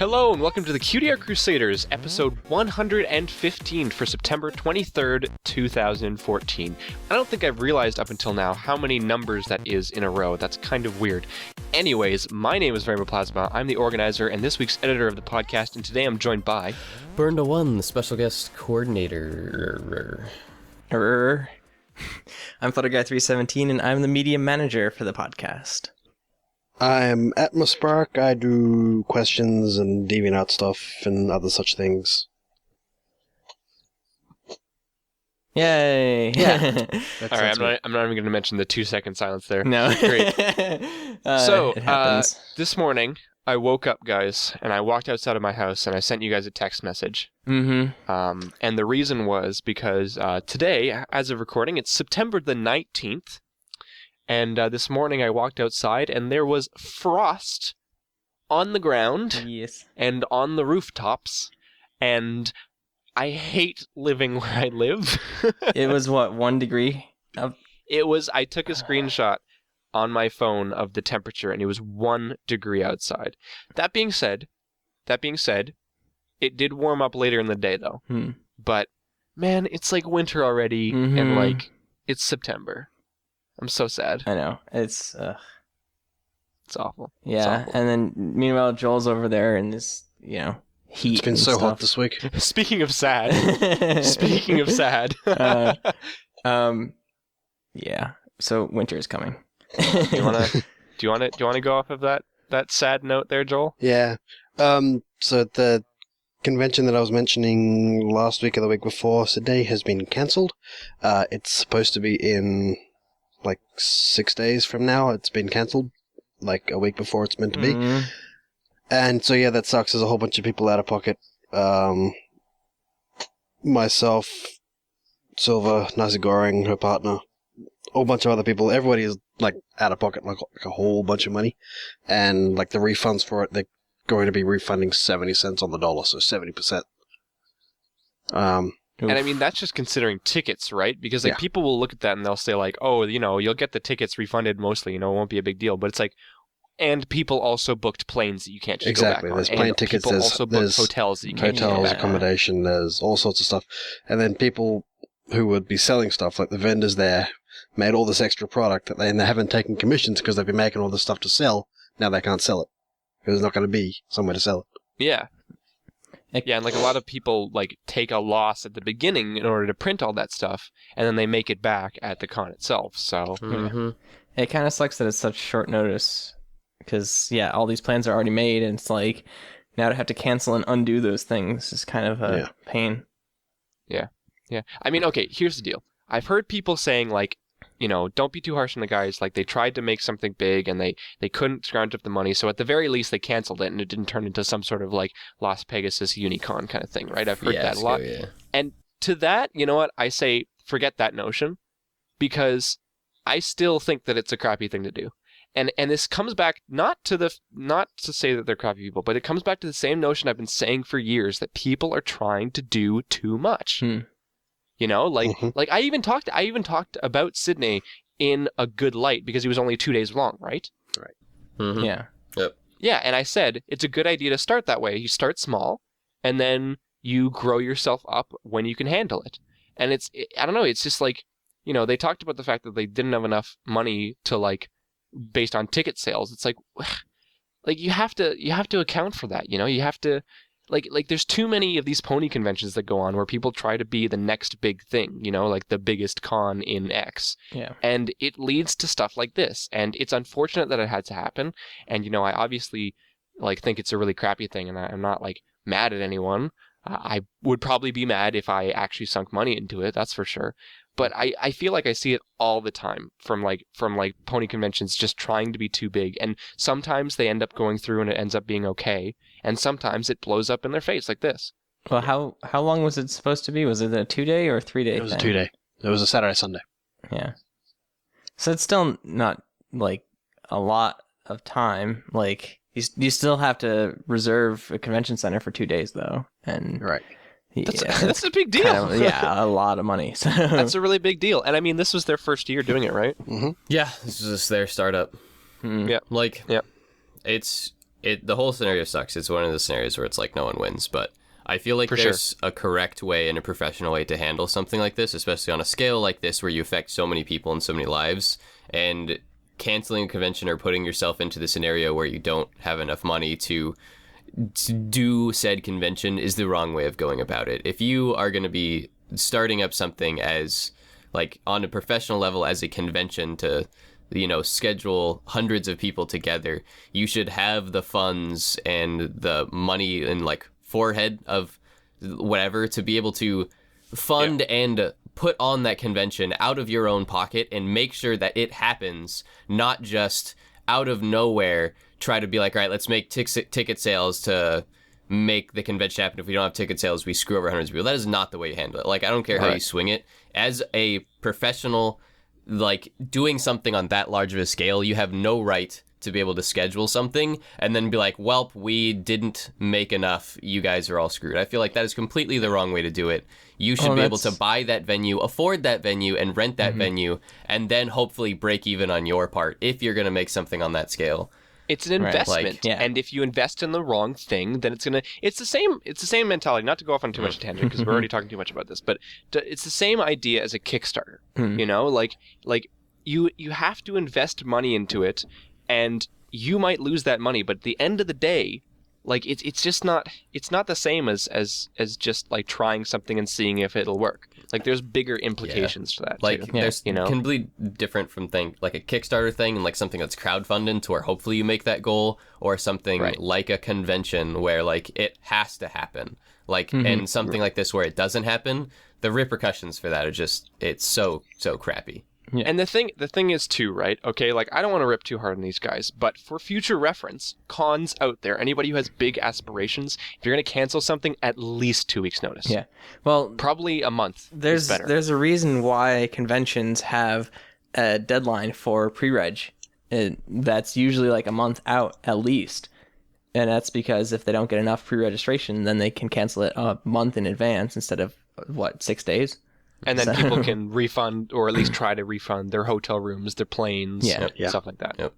Hello and welcome to the Cutie Art Crusaders, episode 115 for September 23rd, 2014. I don't think I've realized up until now how many numbers that is in a row. That's kind of weird. Anyways, my name is Rainbow Plasma. I'm the organizer and this week's editor of the podcast, and today I'm joined by... Burn to One, the special guest coordinator. I'm FlutterGuy317 and I'm the media manager for the podcast. I'm Atmospark. I do questions and DeviantArt stuff and other such things. Yay! Yeah. Alright, I'm not even going to mention the 2-second silence there. No. Great. It happens. This morning, I woke up, guys, and I walked outside of my house and I sent you guys a text message. Mm-hmm. And the reason was because today, as of recording, it's September the 19th. And this morning I walked outside and there was frost on the ground Yes. and on the rooftops. And I hate living where I live. It was, 1 degree? I took a screenshot on my phone of the temperature and it was 1 degree outside. That being said, it did warm up later in the day though. But, man, it's like winter already and like, it's September. I'm so sad. I know. It's awful. Yeah, It's awful. and then meanwhile Joel's over there in this, heat. It's been and so stuff. hot this week. Speaking of sad. Yeah. So winter is coming. Do you want to go off of that sad note there, Joel? Yeah. So the convention that I was mentioning last week or the week before, Sydney, has been cancelled. It's supposed to be in like 6 days from now. It's been cancelled like a week before it's meant to be. Mhm. And so yeah, that sucks. There's a whole bunch of people out of pocket. Myself, Silva, Nasi Goreng, her partner, a whole bunch of other people. Everybody is like out of pocket like a whole bunch of money. And like the refunds for it, they're going to be refunding 70 cents on the dollar, so 70%. And I mean, that's just considering tickets, right? Because like Yeah. people will look at that and they'll say like, oh, you'll get the tickets refunded mostly, it won't be a big deal. But it's like, and people also booked planes that you can't just Exactly. go back on. There's plane And tickets, people also booked there's hotels that you can't just go hotels, back on. accommodation, there's all sorts of stuff. And then people who would be selling stuff, like the vendors there, made all this extra product that they haven't taken commissions because they've been making all this stuff to sell. Now they can't sell it because there's not going to be somewhere to sell it. Yeah. Yeah, and like a lot of people like take a loss at the beginning in order to print all that stuff, and then they make it back at the con itself. So It kind of sucks that it's such short notice because, all these plans are already made, and it's like now to have to cancel and undo those things is kind of a pain. Yeah. I mean, okay, here's the deal. I've heard people saying like, don't be too harsh on the guys. Like they tried to make something big and they couldn't scrounge up the money. So at the very least, they canceled it and it didn't turn into some sort of like Las Pegasus Unicon kind of thing, right? I've heard that a lot. Yeah. And to that, you know what? I say forget that notion because I still think that it's a crappy thing to do. And this comes back not to say that they're crappy people, but it comes back to the same notion I've been saying for years that people are trying to do too much. Like I even talked about Sydney in a good light because he was only 2 days long, right? Right. Mm-hmm. Yeah. Yep. Yeah, and I said it's a good idea to start that way. You start small, and then you grow yourself up when you can handle it. And I don't know, it's just like, they talked about the fact that they didn't have enough money to like, based on ticket sales. It's like you have to account for that, you have to, like there's too many of these pony conventions that go on where people try to be the next big thing, like the biggest con in X. Yeah. And it leads to stuff like this. And it's unfortunate that it had to happen. And, I obviously like think it's a really crappy thing and I'm not like mad at anyone. I would probably be mad if I actually sunk money into it. That's for sure. But I feel like I see it all the time from pony conventions just trying to be too big. And sometimes they end up going through and it ends up being okay. And sometimes it blows up in their face like this. Well, how long was it supposed to be? Was it a 2-day or a 3-day? It was a 2-day. It was a Saturday, Sunday. Yeah. So it's still not like a lot of time. Like you still have to reserve a convention center for 2 days though. And Right. That's a big deal. A lot of money. So That's a really big deal. And I mean, this was their first year doing it, right? Mm-hmm. Yeah, this is their startup. Yeah. Like, Yep. it's the whole scenario sucks. It's one of the scenarios where it's like no one wins, but I feel like there's a correct way and a professional way to handle something like this, especially on a scale like this where you affect so many people and so many lives. And canceling a convention or putting yourself into the scenario where you don't have enough money to do said convention is the wrong way of going about it. If you are going to be starting up something as like on a professional level as a convention to, you know, schedule hundreds of people together, you should have the funds and the money and like forehead of whatever to be able to fund and put on that convention out of your own pocket and make sure that it happens, not just out of nowhere try to be like, all right, let's make ticket sales to make the convention happen. If we don't have ticket sales, we screw over hundreds of people. That is not the way you handle it. Like, I don't care how you swing it. As a professional, like, doing something on that large of a scale, you have no right to be able to schedule something and then be like, welp, we didn't make enough. You guys are all screwed. I feel like that is completely the wrong way to do it. You should be able to buy that venue, afford that venue, and rent that venue, and then hopefully break even on your part if you're going to make something on that scale. It's an investment, and if you invest in the wrong thing, then it's the same mentality. Not to go off on too much tangent because we're already talking too much about this, but it's the same idea as a Kickstarter. You know, like you have to invest money into it, and you might lose that money, but at the end of the day, like it's just not the same as just like trying something and seeing if it'll work. Like there's bigger implications to that. Like too. there's can be different from like a Kickstarter thing and like something that's crowdfunded to where hopefully you make that goal, or something like a convention where like it has to happen. Like and something like this where it doesn't happen, the repercussions for that are just it's so crappy. Yeah. And the thing is too, right? Okay, like I don't want to rip too hard on these guys, but for future reference, cons out there, anybody who has big aspirations, if you're going to cancel something, at least 2 weeks notice. Yeah. Well, probably a month. There's a reason why conventions have a deadline for pre-reg. That's usually like a month out at least. And that's because if they don't get enough pre-registration, then they can cancel it a month in advance instead of 6 days. And then people can refund, or at least try to refund their hotel rooms, their planes, stuff like that. Yep.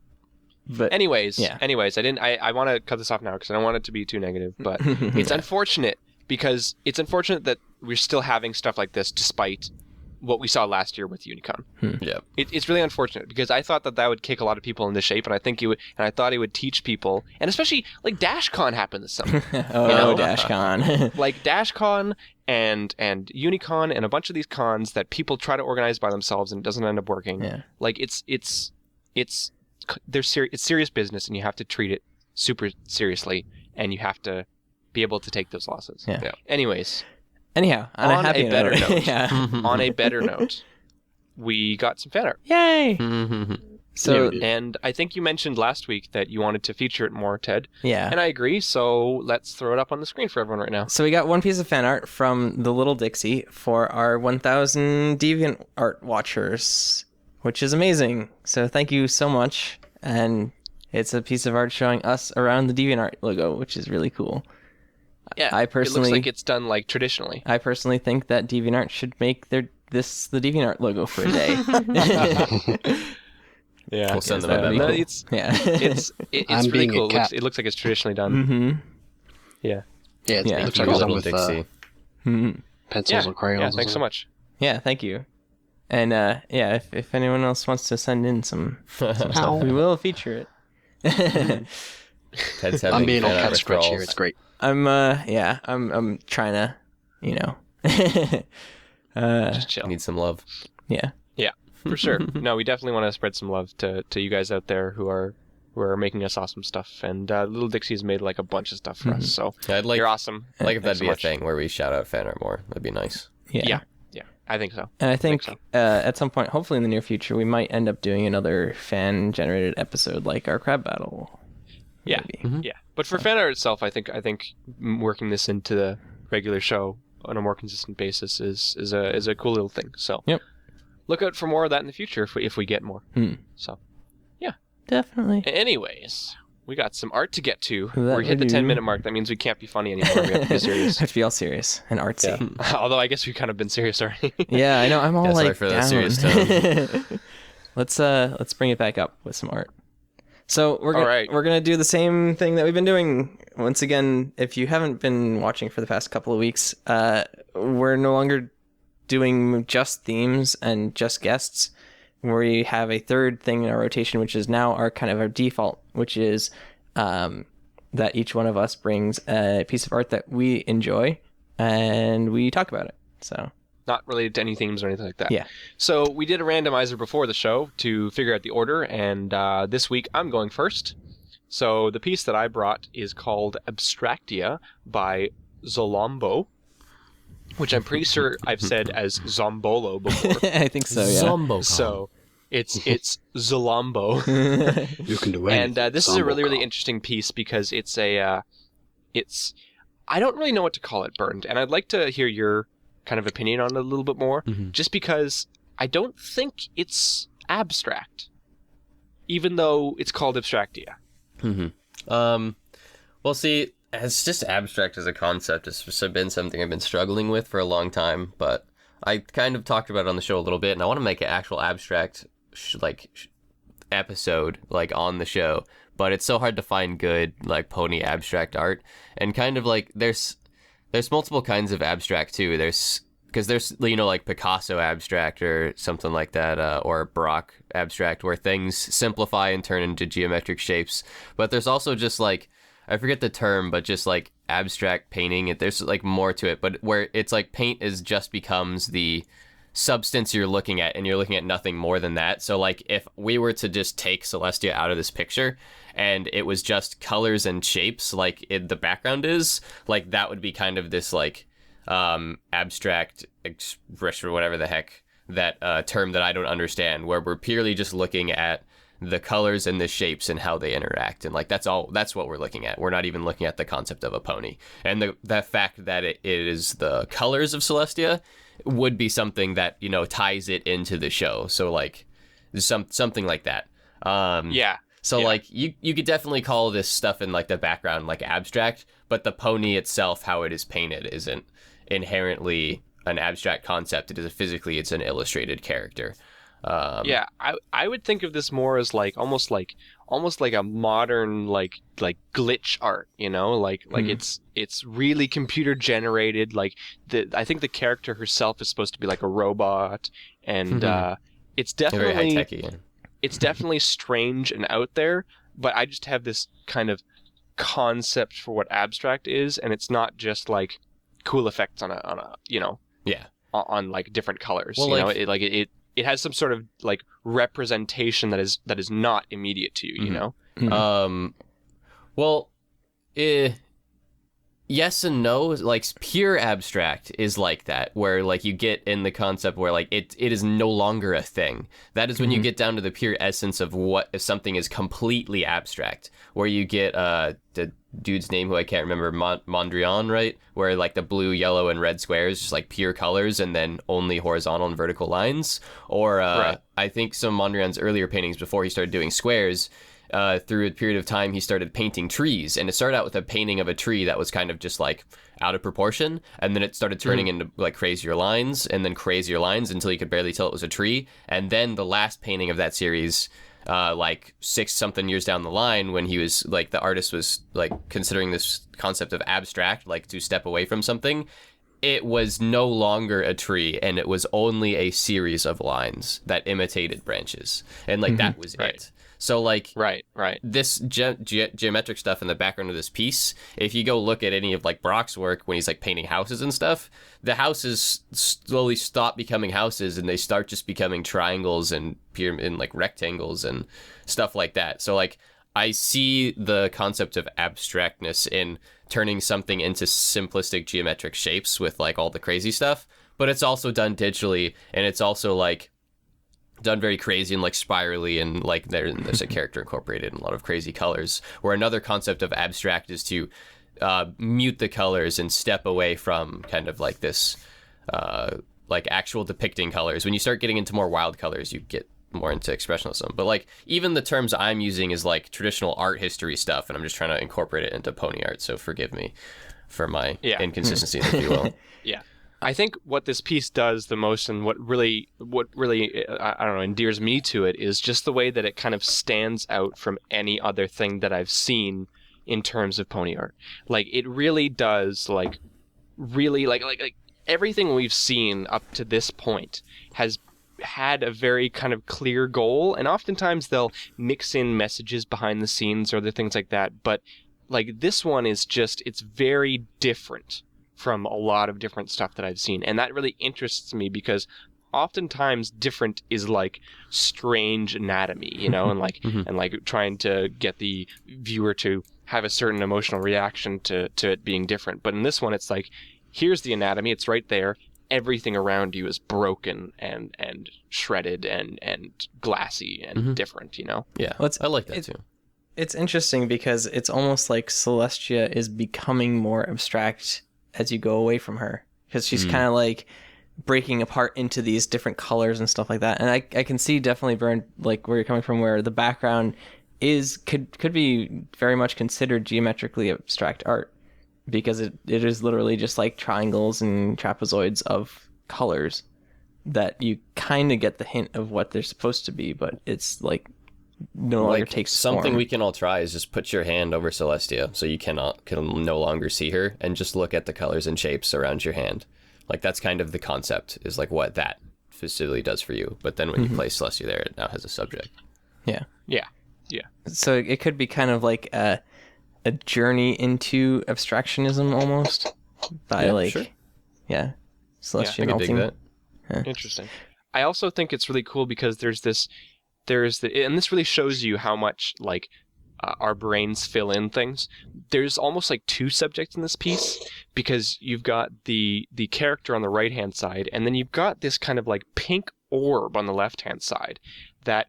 But anyways, I want to cut this off now because I don't want it to be too negative, but it's unfortunate because it's unfortunate that we're still having stuff like this despite what we saw last year with Unicon. Yeah. It's really unfortunate because I thought that would kick a lot of people into shape, and I think I thought it would teach people, and especially like DashCon happened this summer. DashCon. Like DashCon and Unicon and a bunch of these cons that people try to organize by themselves and it doesn't end up working. Yeah. Like it's serious business, and you have to treat it super seriously, and you have to be able to take those losses. Yeah. Anyhow, on a better note, yeah. on a better note, we got some fan art. Yay! So, and I think you mentioned last week that you wanted to feature it more, Ted. Yeah. And I agree, so let's throw it up on the screen for everyone right now. So we got one piece of fan art from the Little Dixie for our 1,000 Deviant Art watchers, which is amazing. So thank you so much. And it's a piece of art showing us around the Deviant Art logo, which is really cool. Yeah, it looks like it's done like traditionally. I personally think that DeviantArt should make the DeviantArt logo for a day. Yeah, we'll send them a memo. It's really cool. It looks like it's traditionally done. Mm-hmm. Yeah. Yeah, it looks like it's done with pencils or crayons. Yeah, thanks so much. Yeah, thank you. And if anyone else wants to send in some stuff, we will feature it. Ted's I'm being all cat scratch here. It's great. I'm trying to, just chill. Need some love. Yeah. Yeah, for sure. No, we definitely want to spread some love to you guys out there who are making us awesome stuff. And Little Dixie's made like a bunch of stuff for us. So you're awesome. Like if that'd be a thing where we shout out fan art more, that'd be nice. Yeah. I think so. And I think at some point, hopefully in the near future, we might end up doing another fan-generated episode like our crab battle. Yeah, yeah. But for fan art itself, I think working this into the regular show on a more consistent basis is a cool little thing. So look out for more of that in the future if we get more. So yeah, definitely. Anyways, we got some art to get to. We hit the 10-minute mark. That means we can't be funny anymore. We have to be serious. Have to be all serious and artsy. Yeah. Although I guess we've kind of been serious already. Yeah, I know. I'm all sorry like for down. that serious tone. Let's bring it back up with some art. So we're All gonna, right. we're gonna do the same thing that we've been doing. Once again, if you haven't been watching for the past couple of weeks, we're no longer doing just themes and just guests. We have a third thing in our rotation, which is now our kind of our default, which is that each one of us brings a piece of art that we enjoy and we talk about it. So Not related to any themes or anything like that. Yeah. So we did a randomizer before the show to figure out the order, and this week I'm going first. So the piece that I brought is called Abstractia by Zolombo, which I'm pretty sure I've said as Zombolo before. I think so. Yeah. Zombo. So it's Zolombo. You can do anything. And this is a really, really interesting piece because it's I don't really know what to call it, Bernd, and I'd like to hear your kind of opinion on it a little bit more, just because I don't think it's abstract, even though it's called Abstractia. Well, see, it's just abstract as a concept. It's just been something I've been struggling with for a long time, but I kind of talked about it on the show a little bit, and I want to make an actual abstract episode on the show, but it's so hard to find good pony abstract art, and kind of there's multiple kinds of abstract too. There's Picasso abstract or something like that, or Baroque abstract, where things simplify and turn into geometric shapes. But there's also just I forget the term, but just abstract painting. There's more to it, but where it's paint is just becomes the substance you're looking at, and you're looking at nothing more than that. So if we were to just take Celestia out of this picture and it was just colors and shapes the background is, that would be kind of this abstract expression or whatever the heck that term that I don't understand, where we're purely just looking at the colors and the shapes and how they interact, and that's what we're looking at. We're not even looking at the concept of a pony, and the fact that it is the colors of Celestia would be something that ties it into the show. So something like that. So you could definitely call this stuff in the background abstract, but the pony itself, how it is painted, isn't inherently an abstract concept. It is it's an illustrated character. I would think of this more as almost like a modern glitch art, it's really computer generated. I think the character herself is supposed to be a robot, and it's definitely very high-techy. It's definitely strange and out there, but I just have this kind of concept for what abstract is, and it's not just cool effects on a on different colors. Well, it has some sort of representation that is not immediate to you, Well, yes and no. Pure abstract is that, where you get in the concept where it is no longer a thing. That is when you get down to the pure essence of what if something is completely abstract, where you get the dude's name who I can't remember, Mondrian, right? Where the blue, yellow, and red squares just pure colors, and then only horizontal and vertical lines. Or right. I think some Mondrian's earlier paintings, before he started doing squares, through a period of time he started painting trees, and it started out with a painting of a tree that was kind of just out of proportion, and then it started turning into crazier lines, and then crazier lines until you could barely tell it was a tree. And then the last painting of that series, 6 something years down the line, when he was the artist was considering this concept of abstract, to step away from something, it was no longer a tree, and it was only a series of lines that imitated branches, and that was right. it. So right. This geometric stuff in the background of this piece, if you go look at any of Brock's work when he's painting houses and stuff, the houses slowly stop becoming houses, and they start just becoming triangles and rectangles and stuff like that. So I see the concept of abstractness in turning something into simplistic geometric shapes with all the crazy stuff, but it's also done digitally, and it's also done very crazy and spirally, and there's a character incorporated in a lot of crazy colors, where another concept of abstract is to mute the colors and step away from kind of this actual depicting colors. When you start getting into more wild colors, you get more into expressionism. But even the terms I'm using is traditional art history stuff, and I'm just trying to incorporate it into pony art, so forgive me for my inconsistencies, if you will. Yeah. I think what this piece does the most, and what really I don't know, endears me to it, is just the way that it kind of stands out from any other thing that I've seen in terms of pony art. Like, it really does, like, really, like everything we've seen up to this point has had a very kind of clear goal, and oftentimes they'll mix in messages behind the scenes or other things like that, but like this one is just, it's very different from a lot of different stuff that I've seen, and that really interests me because oftentimes different is like strange anatomy, you know, and like and like trying to get the viewer to have a certain emotional reaction to it being different. But in this one, it's like, here's the anatomy, it's right there. Everything around you is broken and shredded and glassy and different, you know? Yeah, Well, I like that too. It's interesting because it's almost like Celestia is becoming more abstract as you go away from her, because she's kind of like breaking apart into these different colors and stuff like that. And I can see definitely, Vern, like where you're coming from, where the background could be very much considered geometrically abstract art, because it is literally just like triangles and trapezoids of colors that you kind of get the hint of what they're supposed to be, but it's like no longer takes something form. we can all try is just put your hand over Celestia so you can no longer see her, and just look at the colors and shapes around your hand. Like, that's kind of the concept, is like what that facility does for you. But then when you place Celestia there, it now has a subject. Yeah. So it could be kind of like a journey into abstractionism almost, by sure. Celestia I can dig melting. that. Interesting. I also think it's really cool because and this really shows you how much like our brains fill in things. There's almost like two subjects in this piece, because you've got the character on the right hand side, and then you've got this kind of like pink orb on the left hand side that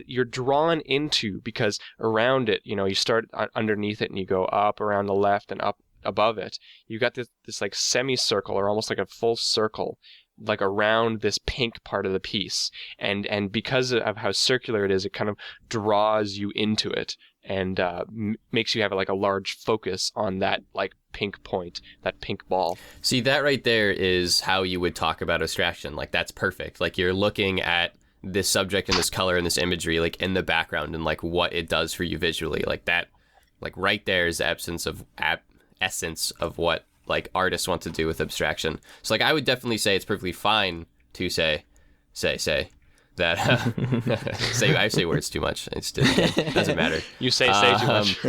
you're drawn into, because around it, you know, you start underneath it and you go up around the left and up above it. You've got this like semicircle, or almost like a full circle, like around this pink part of the piece, and because of how circular it is, it kind of draws you into it and makes you have like a large focus on that like pink point, that pink ball. See, that right there is how you would talk about abstraction. Like, that's perfect. Like, you're looking at this subject and this color and this imagery like in the background, and like what it does for you visually. Like, that, like right there is the essence of what like artists want to do with abstraction. So like, I would definitely say it's perfectly fine to say that I say words too much. It doesn't matter. You say too much.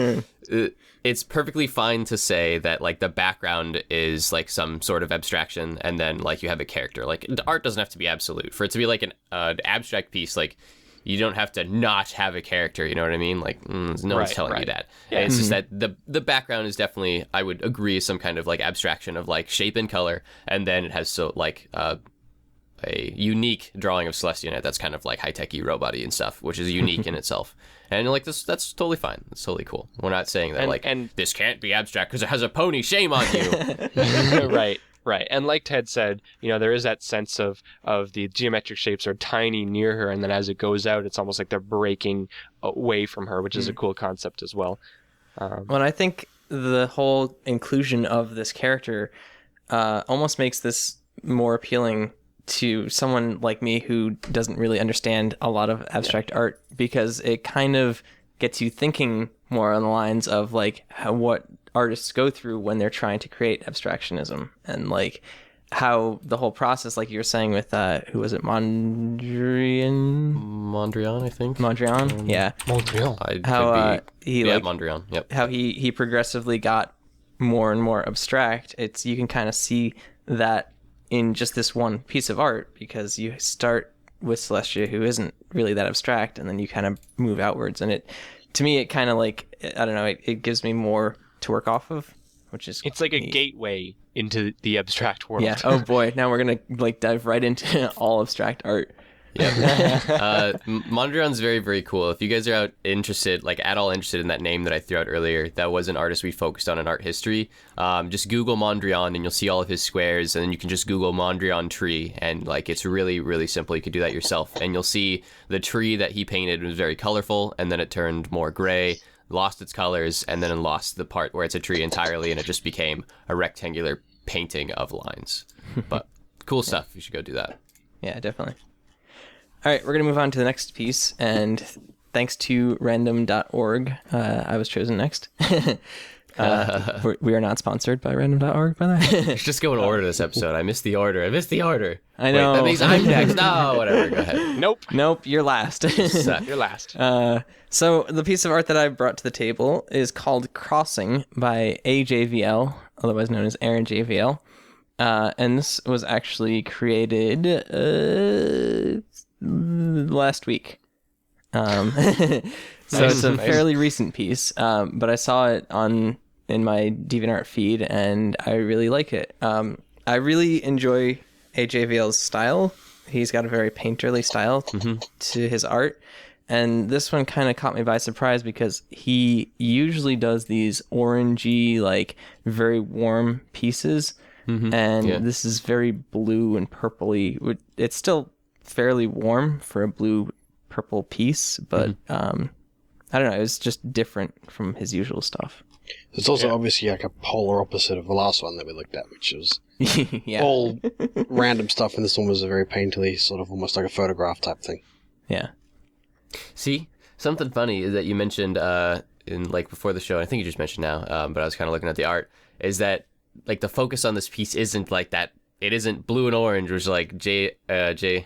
It's perfectly fine to say that like the background is like some sort of abstraction, and then like you have a character. Like, the art doesn't have to be absolute. For it to be like an abstract piece, like, you don't have to not have a character, you know what I mean? Like, no one's telling you that. Yeah. It's just that the background is definitely, I would agree, some kind of like abstraction of like shape and color, and then it has so like a unique drawing of Celestia in it that's kind of like high-techy robot-y and stuff, which is unique in itself. And like, that's totally fine. It's totally cool. We're not saying that this can't be abstract because it has a pony. Shame on you. Right. And like Ted said, you know, there is that sense of the geometric shapes are tiny near her, and then as it goes out, it's almost like they're breaking away from her, which is a cool concept as well. Well, I think the whole inclusion of this character almost makes this more appealing to someone like me who doesn't really understand a lot of abstract art, because it kind of gets you thinking more on the lines of like what artists go through when they're trying to create abstractionism, and like how the whole process, like you were saying with who was it, Mondrian, I think. Mondrian, yeah. Mondrian. How Mondrian. Yep. How he progressively got more and more abstract. You can kind of see that in just this one piece of art, because you start with Celestia, who isn't really that abstract, and then you kind of move outwards, and to me it kind of like, I don't know, it gives me more to work off of, which is it's like a gateway into the abstract world. Yeah. Oh boy, now we're gonna like dive right into all abstract art. Yeah. Mondrian's very, very cool. If you guys are at all interested in that name that I threw out earlier, that was an artist we focused on in art history. Just Google Mondrian and you'll see all of his squares, and then you can just Google Mondrian tree, and like, it's really, really simple. You could do that yourself, and you'll see the tree that he painted was very colorful, and then it turned more gray, lost its colors, and then lost the part where it's a tree entirely, and it just became a rectangular painting of lines. But cool stuff. You should go do that. Yeah, definitely. All right, we're going to move on to the next piece, and thanks to random.org, I was chosen next. We are not sponsored by random.org, by the way. Let's just go in order this episode. I missed the order. I know. Wait, that means I'm next. No, whatever. Go ahead. Nope. You're last. You're last. So the piece of art that I brought to the table is called Crossing by AJVL, otherwise known as Aaron JVL. And this was actually created last week. So it's a fairly recent piece, but I saw it in my DeviantArt feed, and I really like it. I really enjoy AJVL's style. He's got a very painterly style to his art, and this one kind of caught me by surprise because he usually does these orangey, like very warm pieces, and this is very blue and purpley. It's still fairly warm for a blue purple piece, but I don't know, it's just different from his usual stuff. It's also obviously like a polar opposite of the last one that we looked at, which was Yeah. all random stuff, and this one was a very painterly, sort of almost like a photograph type thing. Yeah. See, something funny is that you mentioned in like before the show, and I think you just mentioned now, but I was kind of looking at the art, is that like the focus on this piece isn't like that. It isn't blue and orange, which like AJVL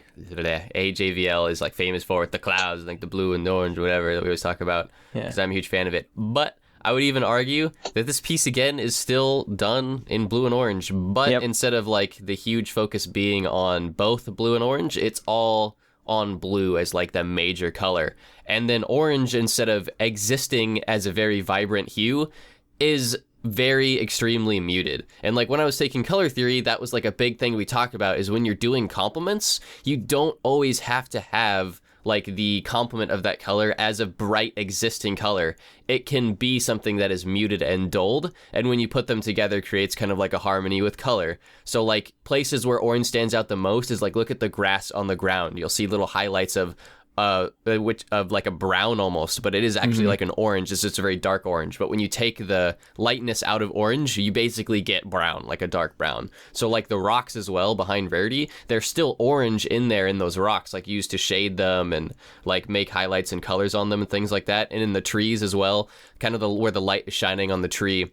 is like famous for, with the clouds, like the blue and the orange, whatever that we always talk about, because I'm a huge fan of it. But I would even argue that this piece again is still done in blue and orange, but instead of like the huge focus being on both blue and orange, it's all on blue as like the major color. And then orange, instead of existing as a very vibrant hue, is very extremely muted. And like when I was taking color theory, that was like a big thing we talked about, is when you're doing complements, you don't always have to have like the complement of that color as a bright existing color. It can be something that is muted and dulled, and when you put them together, creates kind of like a harmony with color. So like places where orange stands out the most is like, look at the grass on the ground. You'll see little highlights of like a brown almost, but it is actually like an orange. It's just a very dark orange. But when you take the lightness out of orange, you basically get brown, like a dark brown. So like the rocks as well behind Verdi, they're still orange in there in those rocks, like used to shade them and like make highlights and colors on them and things like that. And in the trees as well, kind of where the light is shining on the tree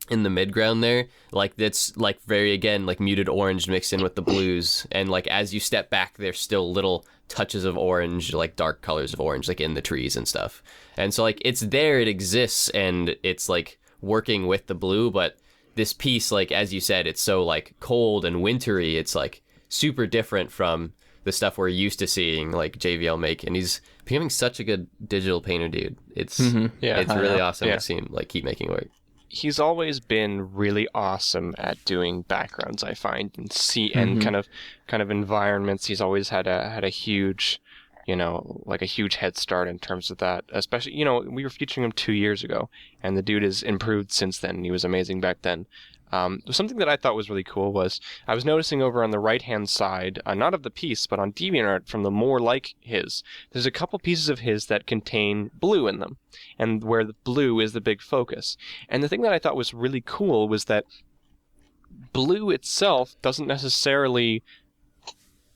in the midground there, like that's like very, again, like muted orange mixed in with the blues. And like as you step back, there's still little touches of orange, like dark colors of orange, like in the trees and stuff. And so like it's there, it exists, and it's like working with the blue. But this piece, like as you said, it's so like cold and wintry. It's like super different from the stuff we're used to seeing like JVL make. And he's becoming such a good digital painter, dude. It's it's really awesome to see him like keep making work. He's always been really awesome at doing backgrounds, I find, and kind of environments. He's always had a huge, like a huge head start in terms of that. Especially, we were featuring him 2 years ago, and the dude has improved since then. He was amazing back then. Something that I thought was really cool was I was noticing over on the right-hand side, not of the piece, but on DeviantArt from the more like his, there's a couple pieces of his that contain blue in them, and where the blue is the big focus. And the thing that I thought was really cool was that blue itself doesn't necessarily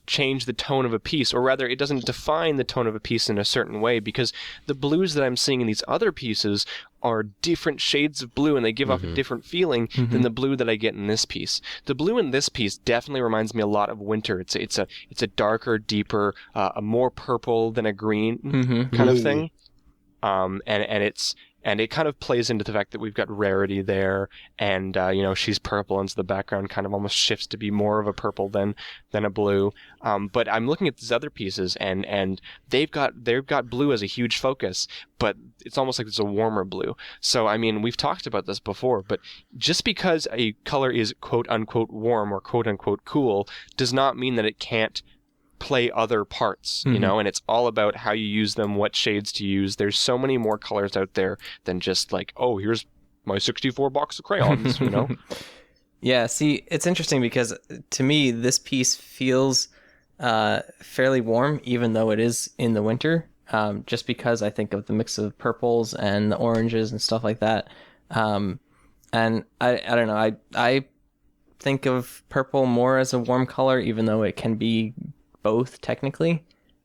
change the tone of a piece, or rather it doesn't define the tone of a piece in a certain way, because the blues that I'm seeing in these other pieces are different shades of blue, and they give off a different feeling than the blue that I get in this piece. The blue in this piece definitely reminds me a lot of winter. It's a darker, deeper, a more purple than a green kind of thing. And it kind of plays into the fact that we've got Rarity there, and she's purple, and so the background kind of almost shifts to be more of a purple than a blue. But I'm looking at these other pieces, and they've got blue as a huge focus, but it's almost like it's a warmer blue. So I mean, we've talked about this before, but just because a color is quote unquote warm or quote unquote cool does not mean that it can't play other parts, and it's all about how you use them, what shades to use. There's so many more colors out there than just like, oh, here's my 64 box of crayons, Yeah, see, it's interesting because to me, this piece feels fairly warm, even though it is in the winter, just because I think of the mix of purples and the oranges and stuff like that. And I don't know, I think of purple more as a warm color, even though it can be both technically.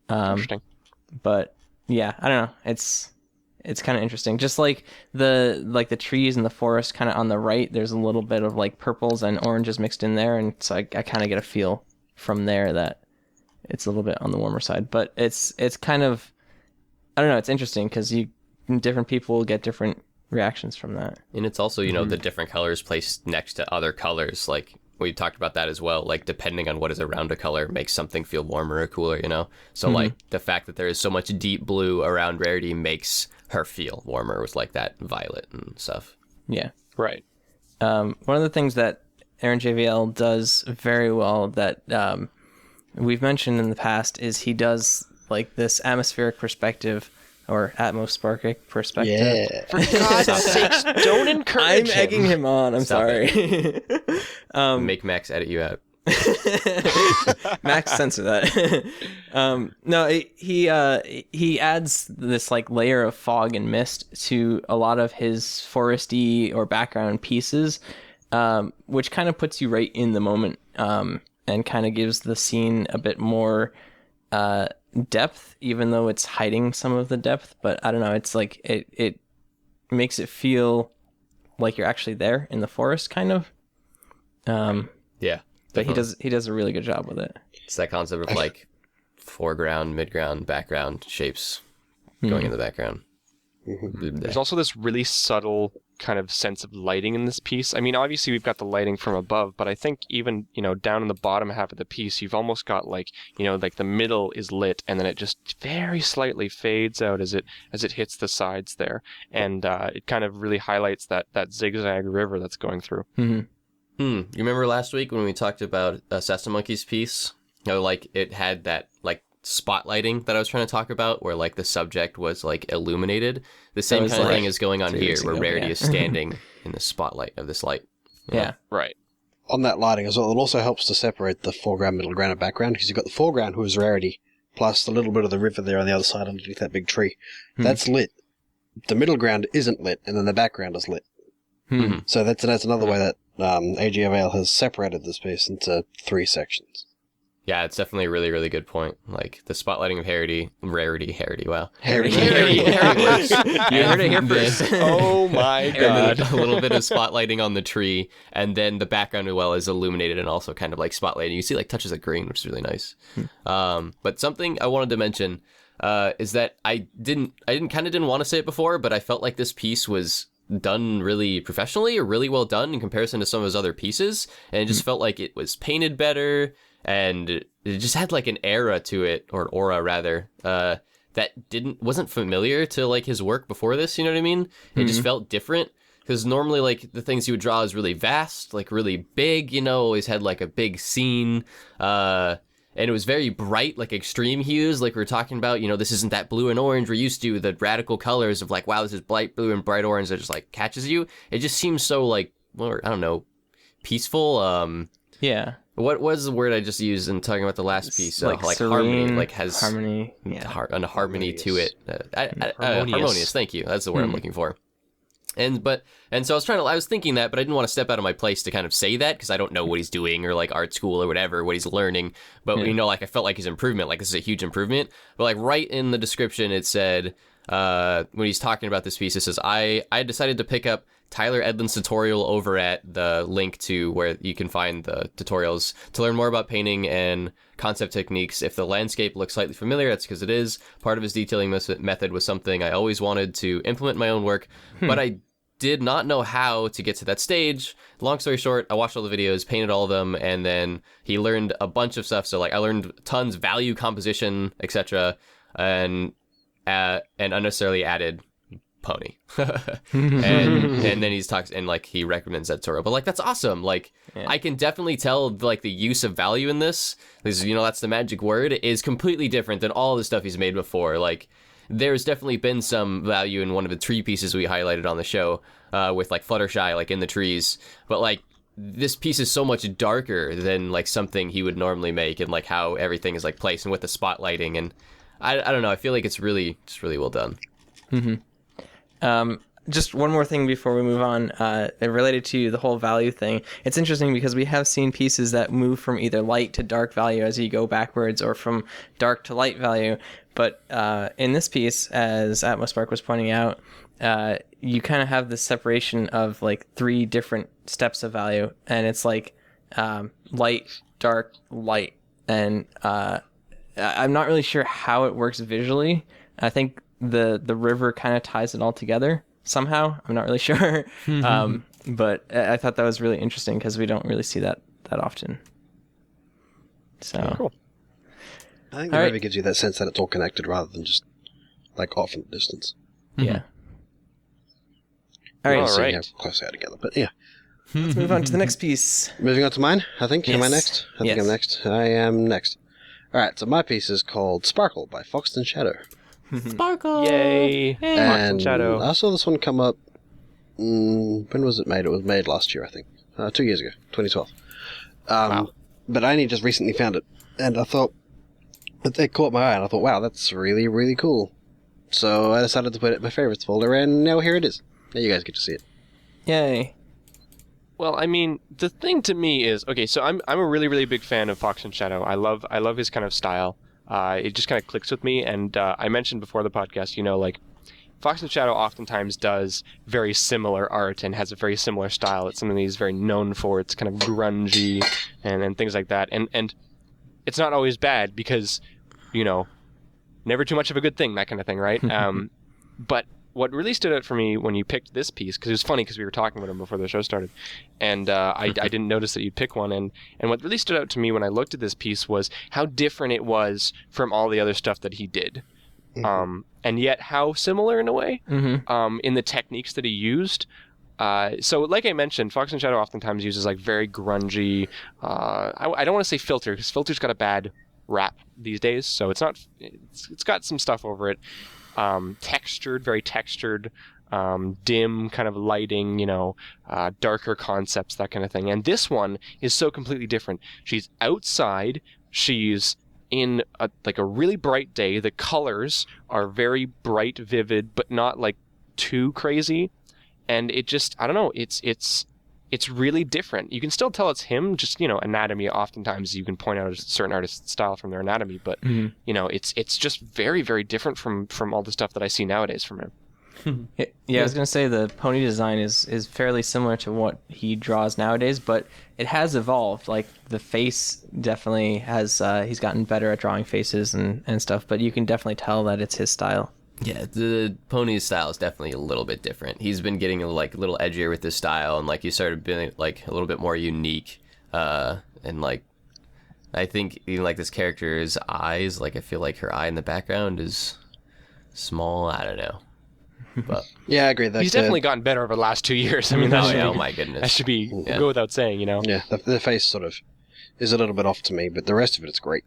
Interesting. But yeah, I don't know. It's kind of interesting. Just like the trees and the forest kind of on the right, there's a little bit of like purples and oranges mixed in there, and so I kind of get a feel from there that it's a little bit on the warmer side. But it's kind of, I don't know, it's interesting because different people get different reactions from that. And it's also, the different colors placed next to other colors. Like, we talked about that as well. Like, depending on what is around a color makes something feel warmer or cooler, So, like, the fact that there is so much deep blue around Rarity makes her feel warmer with, like, that violet and stuff. Yeah. Right. One of the things that Aaron JVL does very well that we've mentioned in the past is he does, like, this atmospheric perspective or atmospheric perspective. Yeah. For God's sakes, don't encourage I'm egging him on. I'm Stop sorry. Make Max edit you out. Max, censor that. No, he adds this like layer of fog and mist to a lot of his foresty or background pieces, which kind of puts you right in the moment, and kind of gives the scene a bit more depth, even though it's hiding some of the depth. But I don't know, it's like it makes it feel like you're actually there in the forest, kind of. Yeah. But he does a really good job with it. It's that concept of like foreground, midground, background shapes going in the background. There's also this really subtle kind of sense of lighting in this piece. I mean, obviously we've got the lighting from above, but I think even, down in the bottom half of the piece, you've almost got like, like the middle is lit and then it just very slightly fades out as it hits the sides there. And it kind of really highlights that zigzag river that's going through. Mm-hmm. You remember last week when we talked about Sesta Monkey's piece? Like it had that like spotlighting that I was trying to talk about, where like the subject was like illuminated. The same kind of thing is going on here, where Rarity is standing in the spotlight of this light. Yeah, right. On that lighting as well, it also helps to separate the foreground, middle ground, and background, because you've got the foreground, who is Rarity, plus a little bit of the river there on the other side underneath that big tree. That's lit. The middle ground isn't lit, and then the background is lit. So that's another way that AGFL has separated this piece into 3 sections. Yeah, it's definitely a really, really good point. Like the spotlighting of Rarity, wow. Harity. You heard it here first. Oh my God. A little bit of spotlighting on the tree, and then the background as well is illuminated and also kind of like spotlighting. You see like touches of green, which is really nice. But something I wanted to mention is that I didn't want to say it before, but I felt like this piece was done really professionally or really well done in comparison to some of his other pieces, and it just felt like it was painted better, and it just had like an era to it, or aura rather, that wasn't familiar to like his work before this, you know what I mean? It just felt different, because normally like the things he would draw is really vast, like really big, always had like a big scene, and it was very bright, like extreme hues, like we were talking about, this isn't that blue and orange we're used to, the radical colors of like, wow, this is bright blue and bright orange that just like catches you. It just seems so like, well, I don't know, peaceful. Yeah. What was the word I just used in talking about the last piece? Like serene, harmony, like has harmony, a harmony to it. Harmonious. Thank you. That's the word I'm looking for. And so I was thinking that, but I didn't want to step out of my place to kind of say that, because I don't know what he's doing or like art school or whatever, what he's learning. But like I felt like his improvement, like this is a huge improvement. But like right in the description, it said when he's talking about this piece, it says, I decided to pick up Tyler Edlin's tutorial over at the link to where you can find the tutorials to learn more about painting and concept techniques. If the landscape looks slightly familiar, that's because it is. Part of his detailing method was something I always wanted to implement in my own work, but I did not know how to get to that stage. Long story short, I watched all the videos, painted all of them, and then he learned a bunch of stuff. So like I learned tons, value composition, etc., and unnecessarily added pony. and then he talks and like he recommends that tutorial, but like that's awesome. Like I can definitely tell like the use of value in this is, that's the magic word, is completely different than all the stuff he's made before. Like there's definitely been some value in one of the tree pieces we highlighted on the show, with like Fluttershy like in the trees, but like this piece is so much darker than like something he would normally make, and like how everything is like placed and with the spotlighting, and I don't know, I feel like it's really just really well done. just one more thing before we move on, related to the whole value thing. It's interesting because we have seen pieces that move from either light to dark value as you go backwards, or from dark to light value. But in this piece, as Atmospark was pointing out, you kind of have this separation of like 3 different steps of value, and it's like light, dark, light, and I'm not really sure how it works visually. I think the river kind of ties it all together somehow. I'm not really sure, but I thought that was really interesting because we don't really see that often. So Cool. I think the river gives you that sense that it's all connected rather than just like off in the distance. Yeah. All right. All See right. how close they are together. But yeah. Let's move on to the next piece. Moving on to mine, I think. Am I Yes. next? I think Yes. I'm next. I am next. Alright, so my piece is called Sparkle by Foxton Shadow. Sparkle! Yay! And Shadow. I saw this one come up. When was it made? It was made last year, I think. 2 years ago, 2012. Wow. But I only just recently found it, and I thought it caught my eye, and I thought, wow, that's really, really cool. So I decided to put it in my favorites folder, and now here it is. Now you guys get to see it. Yay. Well, I mean, the thing to me is, okay, so I'm a really, really big fan of Fox and Shadow. I love his kind of style. It just kind of clicks with me, and I mentioned before the podcast, like Fox and Shadow oftentimes does very similar art and has a very similar style. It's something that he's very known for. It's kind of grungy and things like that. And it's not always bad because, never too much of a good thing, that kind of thing, right? But what really stood out for me when you picked this piece, because it was funny because we were talking about him before the show started, and I didn't notice that you'd pick one, and what really stood out to me when I looked at this piece was how different it was from all the other stuff that he did. And yet how similar in a way in the techniques that he used. So like I mentioned, Fox and Shadow oftentimes uses like very grungy, I don't want to say filter, because filter's got a bad rap these days, so it's got some stuff over it. Very textured, dim kind of lighting, darker concepts, that kind of thing. And this one is so completely different. She's outside, she's in a really bright day. The colors are very bright, vivid, but not like too crazy. And it just, I don't know, it's really different. You can still tell it's him, just, anatomy. Oftentimes you can point out a certain artist's style from their anatomy, but, it's just very, very different from all the stuff that I see nowadays from him. Yeah, I was going to say the pony design is fairly similar to what he draws nowadays, but it has evolved. Like, the face definitely has, he's gotten better at drawing faces and stuff, but you can definitely tell that it's his style. Yeah, the pony's style is definitely a little bit different. He's been getting a little edgier with his style, and he started being a little bit more unique. And I think even this character's eyes, I feel like her eye in the background is small. I don't know, but Yeah, I agree. That He's definitely gotten better over the last 2 years. I mean, oh my goodness, that should be go without saying, Yeah, the face sort of is a little bit off to me, but the rest of it is great.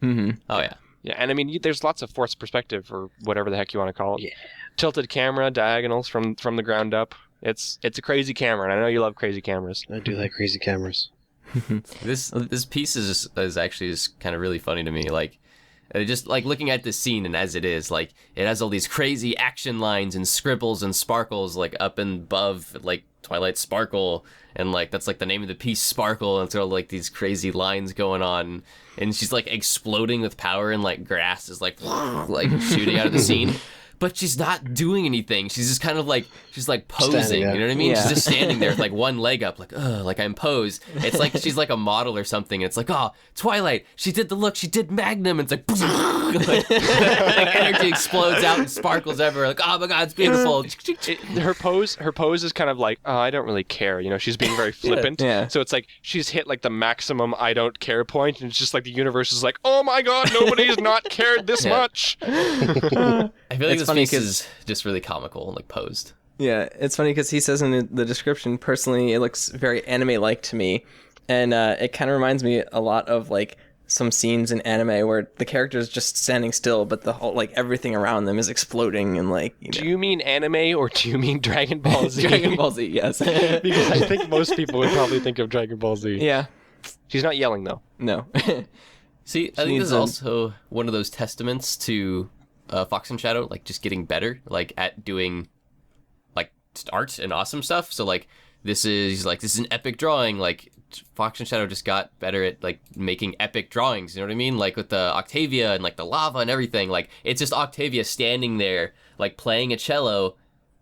Mm-hmm. Oh yeah. Yeah, and I mean, there's lots of forced perspective, or whatever the heck you want to call it. Yeah. Tilted camera, diagonals from the ground up. It's a crazy camera, and I know you love crazy cameras. I do like crazy cameras. This piece is actually just kind of really funny to me. Just looking at this scene, and as it is, it has all these crazy action lines and scribbles and sparkles up and above, Twilight Sparkle, and that's the name of the piece, Sparkle, and it's all these crazy lines going on, and she's exploding with power, and grass is shooting out of the scene. But she's not doing anything. She's just kind of she's posing. You know what I mean? Yeah. She's just standing there with one leg up, I'm posed. It's she's a model or something. And it's oh, Twilight, she did the look, she did Magnum. And it's energy explodes out and sparkles everywhere. Oh my God, it's beautiful. Her pose is kind of oh, I don't really care. She's being very flippant. Yeah. So it's she's hit the maximum I don't care point, and it's just the universe is oh my God, nobody's not cared this much. I feel It's this funny piece 'cause- is just really comical and posed. Yeah, it's funny because he says in the description, personally, it looks very anime-like to me. And it kind of reminds me a lot of some scenes in anime where the character is just standing still, but the whole everything around them is exploding and Do you mean anime or do you mean Dragon Ball Z? Dragon Ball Z, yes. Because I think most people would probably think of Dragon Ball Z. Yeah, She's not yelling though. no. See, I think needs this is a- also one of those testaments to Fox and Shadow, just getting better, at doing art and awesome stuff. So like this is an epic drawing. Like Fox and Shadow just got better at like making epic drawings. You know what I mean? Like with the Octavia and like the lava and everything. Like it's just Octavia standing there like playing a cello,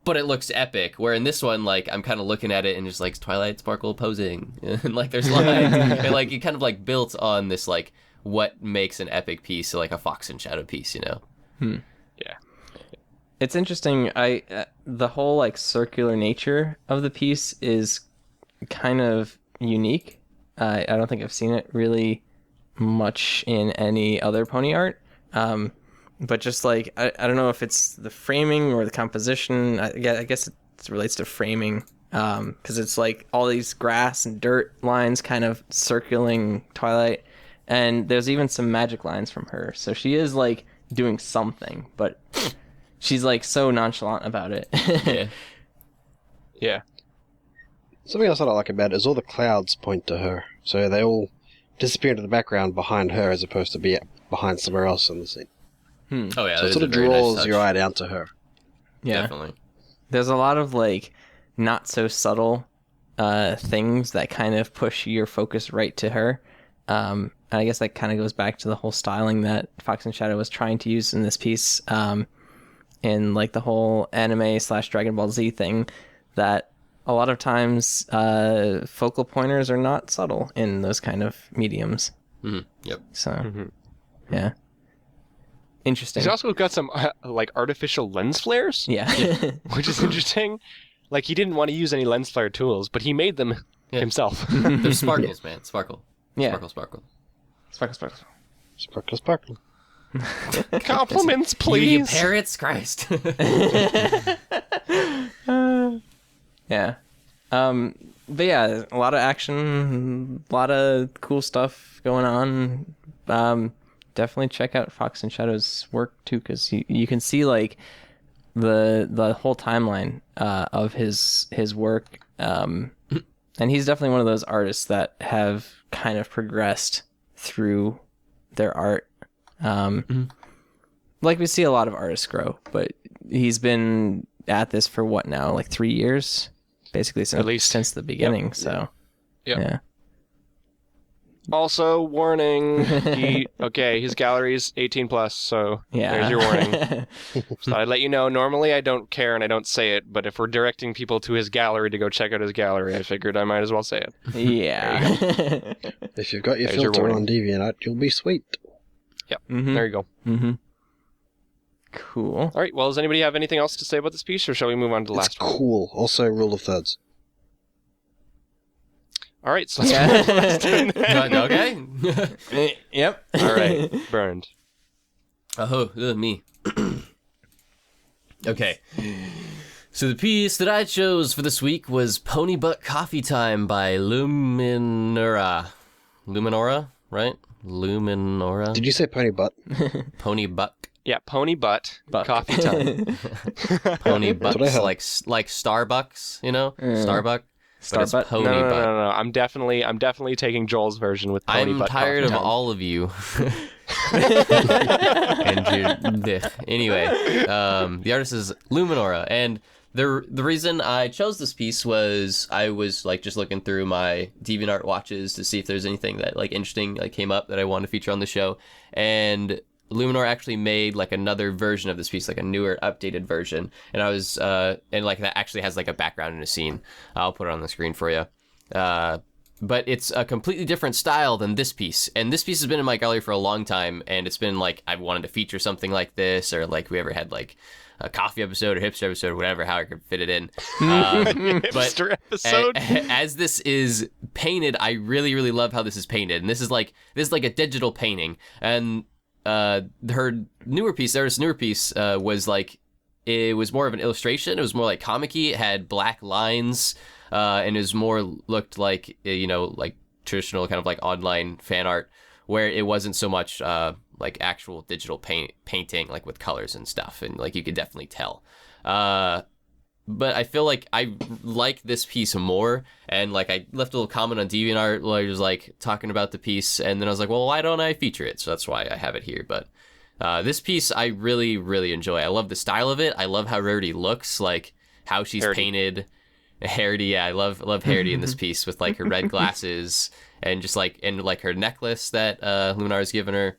but it looks epic. Where in this one, like I'm kind of looking at it and just like Twilight Sparkle posing and like there's lines and like it kind of like built on this like what makes an epic piece like a Fox and Shadow piece. You know? Yeah. It's interesting. The whole like circular nature of the piece is kind of unique. I don't think I've seen it really much in any other pony art. But just like I don't know if it's the framing or the composition. I guess it relates to framing. Because it's like all these grass and dirt lines kind of circling Twilight, and there's even some magic lines from her. So she is like doing something, but she's like so nonchalant about it. Yeah. Yeah. Something else I like about it is all the clouds point to her, so they all disappear into the background behind her as opposed to be behind somewhere else in the scene. Oh yeah, So that it is sort a of very nice draws touch. your eye down to her. Yeah. Definitely. There's a lot of like not so subtle things that kind of push your focus right to her. And I guess that kind of goes back to the whole styling that Fox and Shadow was trying to use in this piece, in like the whole anime / Dragon Ball Z thing, that a lot of times focal pointers are not subtle in those kind of mediums. Yep. So, yeah. Interesting. He's also got some like artificial lens flares, Yeah. which is interesting. Like he didn't want to use any lens flare tools, but he made them himself. There's sparkles, man. Sparkle. Yeah. Sparkle, sparkle. Sparkle, sparkle. Sparkle, sparkle. Compliments, You please. parrots, Christ. Yeah. But yeah, a lot of action, a lot of cool stuff going on. Definitely check out Fox and Shadow's work too, because you can see like the whole timeline of his work. And he's definitely one of those artists that have kind of progressed through their art. Like we see a lot of artists grow, but he's been at this for what now, like 3 years, basically since the beginning. Yep. So Yep. yeah. Also, warning. His gallery's 18 plus, so there's your warning. So I'd let you know. Normally, I don't care and I don't say it, but if we're directing people to his gallery to go check out his gallery, I figured I might as well say it. Yeah. If you've got your There's your filter warning. on DeviantArt, you'll be sweet. Yep. Mhm. There you go. Mm-hmm. Cool. All right. Well, does anybody have anything else to say about this piece, or shall we move on to the It's last one? cool. Also, rule of thirds. All right. So let's move on to the last one then. Okay. Yep. All right. Burned. Oh, me. Okay. So the piece that I chose for this week was Pony Butt Coffee Time by Luminora. Luminora, right? Luminora. Did you say pony butt? Pony Buck. Yeah. Pony butt. Buck. Coffee time. Pony what I Bucks, heard. like Starbucks, you know? Starbuck. But it's Starbutt? Pony No. Butt. I'm definitely taking Joel's version with pony I'm butt. tired of coffee time. all of you. And anyway, the artist is Luminora, and the reason I chose this piece was I was like just looking through my DeviantArt watches to see if there's anything that like interesting like came up that I wanted to feature on the show, and Luminor actually made like another version of this piece, like a newer, updated version, and I was and like that actually has like a background in a scene. I'll put it on the screen for you. But it's a completely different style than this piece, and this piece has been in my gallery for a long time, and it's been like I've wanted to feature something like this, or like we ever had like a coffee episode or hipster episode or whatever, how I could fit it in. Hipster episode. As this is painted, I really, really love how this is painted, and this is like a digital painting, and her newer piece, the artist's newer piece, was like, it was more of an illustration. It was more like comic-y. It had black lines, and it was more looked like, you know, like traditional kind of like online fan art, where it wasn't so much like actual digital painting, like with colors and stuff, and like you could definitely tell. But I feel like I like this piece more, and like I left a little comment on DeviantArt where I was like talking about the piece, and then I was like, well, why don't I feature it? So that's why I have it here. But this piece I really, really enjoy. I love the style of it. I love how Rarity looks. Like how she's Harity. painted. Harity, yeah, I love Harity in this piece with like her red glasses and just like her necklace that Lunar's given her,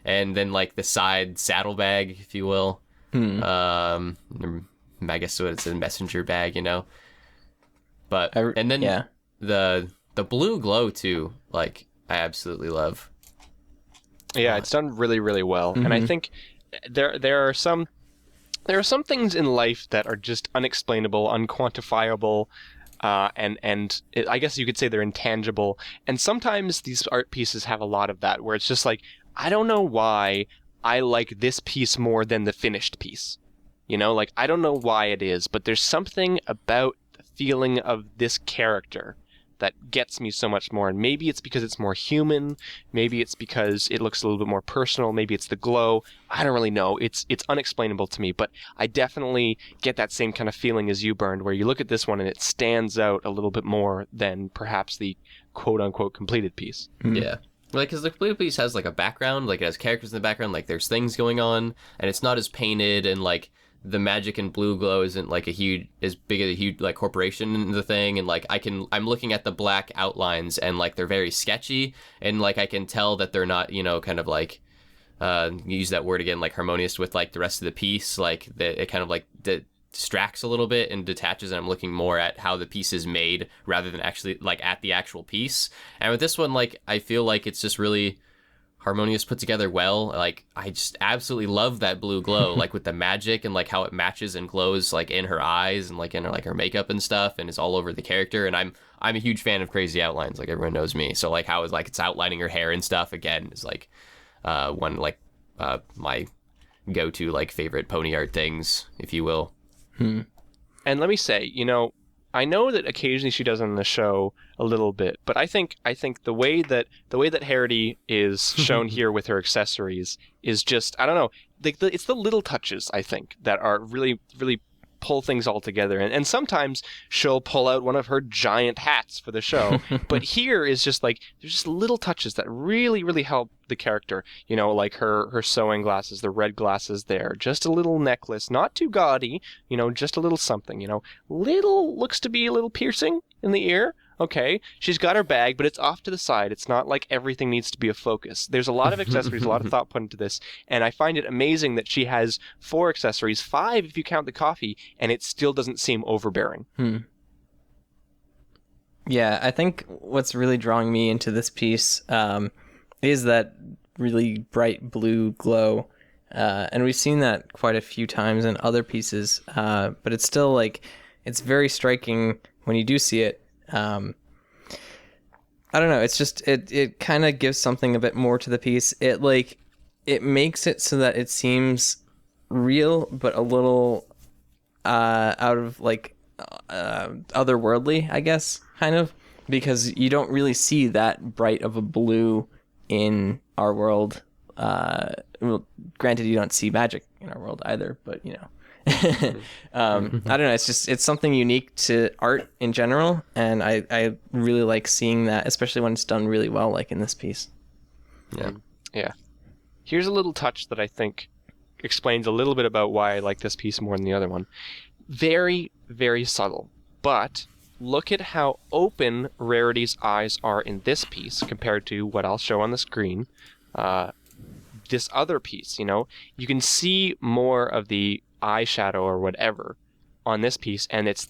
and then like the side saddlebag, if you will. I guess what it's a messenger bag, you know. But and then the blue glow too, like I absolutely love. Yeah, it's done really, really well, and I think there are some things in life that are just unexplainable, unquantifiable, and I guess you could say they're intangible. And sometimes these art pieces have a lot of that, where it's just like, I don't know why I like this piece more than the finished piece. You know, like, I don't know why it is, but there's something about the feeling of this character that gets me so much more. And maybe it's because it's more human. Maybe it's because it looks a little bit more personal. Maybe it's the glow. I don't really know. It's unexplainable to me, but I definitely get that same kind of feeling as you, Burned, where you look at this one and it stands out a little bit more than perhaps the quote-unquote completed piece. Yeah. Like, because the completed piece has, like, a background, like, it has characters in the background, like, there's things going on, and it's not as painted, and, like, the magic and blue glow isn't like as big as a huge like corporation in the thing, and like I'm looking at the black outlines and like they're very sketchy, and like I can tell that they're not, you know, kind of like use that word again, like harmonious with like the rest of the piece, like that it kind of like distracts a little bit and detaches, and I'm looking more at how the piece is made rather than actually like at the actual piece. And with this one, like I feel like it's just really harmonious, put together well. Like I just absolutely love that blue glow, like with the magic and like how it matches and glows like in her eyes and like in her makeup and stuff, and it's all over the character. And I'm a huge fan of crazy outlines, like everyone knows me. So like how it's outlining her hair and stuff again is like one like my go-to like favorite pony art things, if you will. And let me say, you know, I know that occasionally she does on the show a little bit, but I think the way that Harity is shown here with her accessories is just, I don't know, it's the little touches, I think, that are really, really pull things all together. And sometimes she'll pull out one of her giant hats for the show, but here is just like, there's just little touches that really, really help the character. You know, like her sewing glasses, the red glasses there, just a little necklace, not too gaudy, you know, just a little something, you know, looks to be a little piercing in the ear. Okay, she's got her bag, but it's off to the side. It's not like everything needs to be a focus. There's a lot of accessories, a lot of thought put into this, and I find it amazing that she has 4 accessories, 5 if you count the coffee, and it still doesn't seem overbearing. Yeah, I think what's really drawing me into this piece is that really bright blue glow, and we've seen that quite a few times in other pieces, but it's still like, it's very striking when you do see it. I don't know. It's just it kind of gives something a bit more to the piece. It makes it so that it seems real, but a little out of like otherworldly, I guess, kind of, because you don't really see that bright of a blue in our world. Well, granted, you don't see magic in our world either, but you know. I don't know, it's something unique to art in general, and I really like seeing that, especially when it's done really well, like in this piece. Yeah. Here's a little touch that I think explains a little bit about why I like this piece more than the other one. Very, very subtle, but look at how open Rarity's eyes are in this piece compared to what I'll show on the screen. This other piece, you know, you can see more of the eyeshadow or whatever on this piece, and it's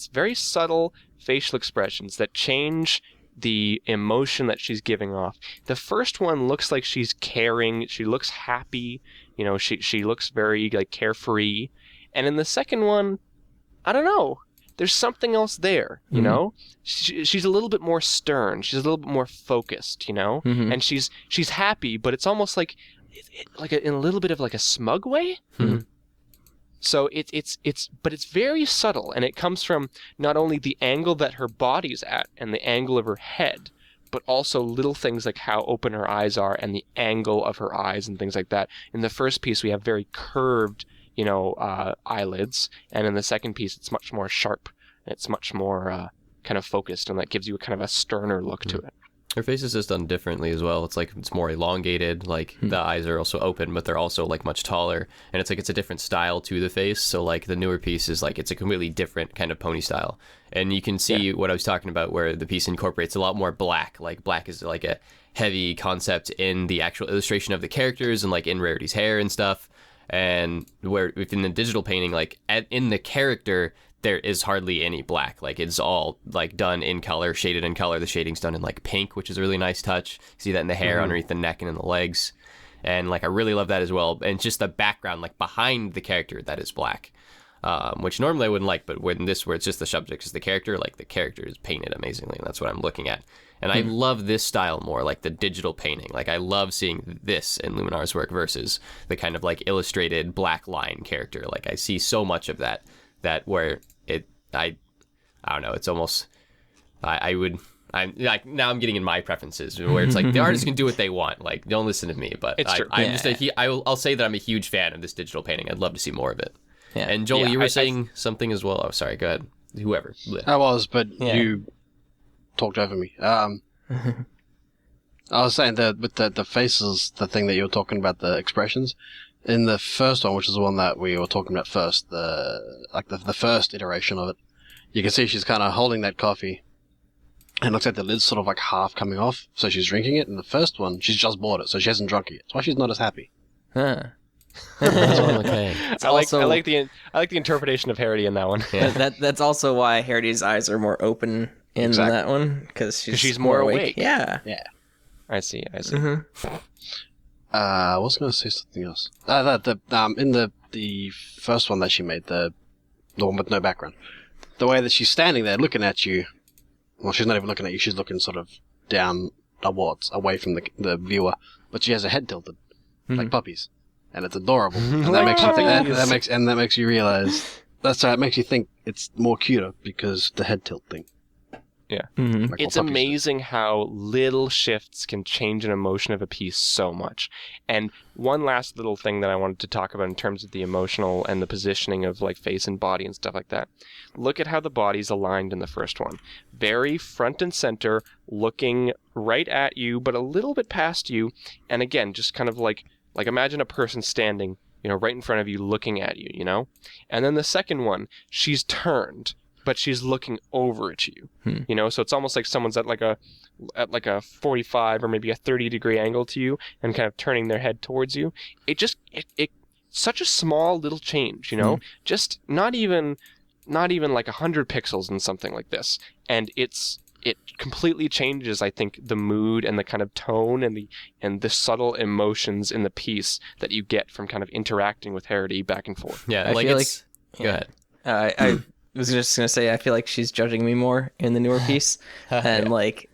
very subtle facial expressions that change the emotion that she's giving off. The first one looks like she's caring, she looks happy, you know, she looks very like carefree, and in the second one, I don't know, there's something else there, you know. She's a little bit more stern, she's a little bit more focused, you know, and she's happy, but it's almost like in a little bit of like a smug way. So but it's very subtle, and it comes from not only the angle that her body's at and the angle of her head, but also little things like how open her eyes are and the angle of her eyes and things like that. In the first piece, we have very curved, you know, eyelids, and in the second piece, it's much more sharp. It's much more kind of focused, and that gives you a kind of a sterner look to it. Her face is just done differently as well. It's like it's more elongated, like the eyes are also open, but they're also like much taller, and it's like it's a different style to the face. So like the newer piece is like it's a completely different kind of pony style, and you can see what I was talking about, where the piece incorporates a lot more black. Like black is like a heavy concept in the actual illustration of the characters and like in Rarity's hair and stuff. And where within the digital painting, like in the character, there is hardly any black. Like it's all like done in color, shaded in color. The shading's done in like pink, which is a really nice touch. You see that in the hair underneath the neck and in the legs. And like I really love that as well. And just the background like behind the character that is black, which normally I wouldn't like, but when this where it's just the subject is the character, like the character is painted amazingly, and that's what I'm looking at. And I love this style more, like the digital painting. Like I love seeing this in Luminar's work versus the kind of like illustrated black line character. Like I see so much of that where I don't know, it's almost I'm like now I'm getting in my preferences where it's like the artists can do what they want. Like don't listen to me, but It's true. I'll say that I'm a huge fan of this digital painting. I'd love to see more of it. Yeah. And Joel, you were saying something as well. Oh, sorry. Go ahead. Whoever. I was, but you talked over me. I was saying that with the faces, the thing that you were talking about, the expressions, in the first one, which is the one that we were talking about first, the first iteration of it, you can see she's kind of holding that coffee, and it looks like the lid's sort of like half coming off, so she's drinking it. In the first one, she's just bought it, so she hasn't drunk it yet. That's why she's not as happy. Huh. Okay. I like the interpretation of Harity in that one. Yeah. That's also why Harity's eyes are more open in that one, because she's more awake. Yeah. I see. I was going to say something else. In the first one that she made, the one with no background, the way that she's standing there looking at you, well, she's not even looking at you, she's looking sort of downwards, away from the viewer, but she has her head tilted, like puppies, and it's adorable. And that makes you think, that makes you realize, it makes you think it's more cuter because the head tilt thing. Yeah. Like It's amazing how little shifts can change an emotion of a piece so much. And one last little thing that I wanted to talk about in terms of the emotional and the positioning of like face and body and stuff like that. Look at how the body's aligned in the first one. Very front and center, looking right at you, but a little bit past you. And again, just kind of like imagine a person standing, right in front of you, looking at you, And then the second one, she's turned, but she's looking over at you, So it's almost like someone's at like a 45 or maybe a 30-degree angle to you and kind of turning their head towards you. It such a small little change, just not even like 100 pixels in something like this. And it completely changes, I think, the mood and the kind of tone and the subtle emotions in the piece that you get from kind of interacting with Harity back and forth. Yeah, go ahead. I was just gonna say, I feel like she's judging me more in the newer piece, and like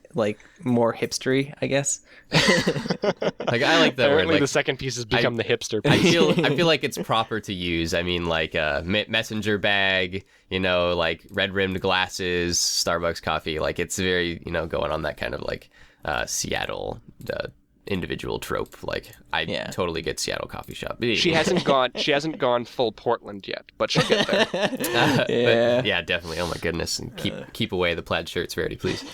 more hipstery, I guess. Like I like that word. Apparently, Like, the second piece has become the hipster I piece. feel like it's proper to use. I mean, like a messenger bag, like red rimmed glasses, Starbucks coffee. Like it's very, going on that kind of like Seattle individual trope. Like I totally get Seattle coffee shop. She hasn't gone full Portland yet, but she'll get there. Yeah, definitely. Oh my goodness, and keep away the plaid shirts, Rarity, please.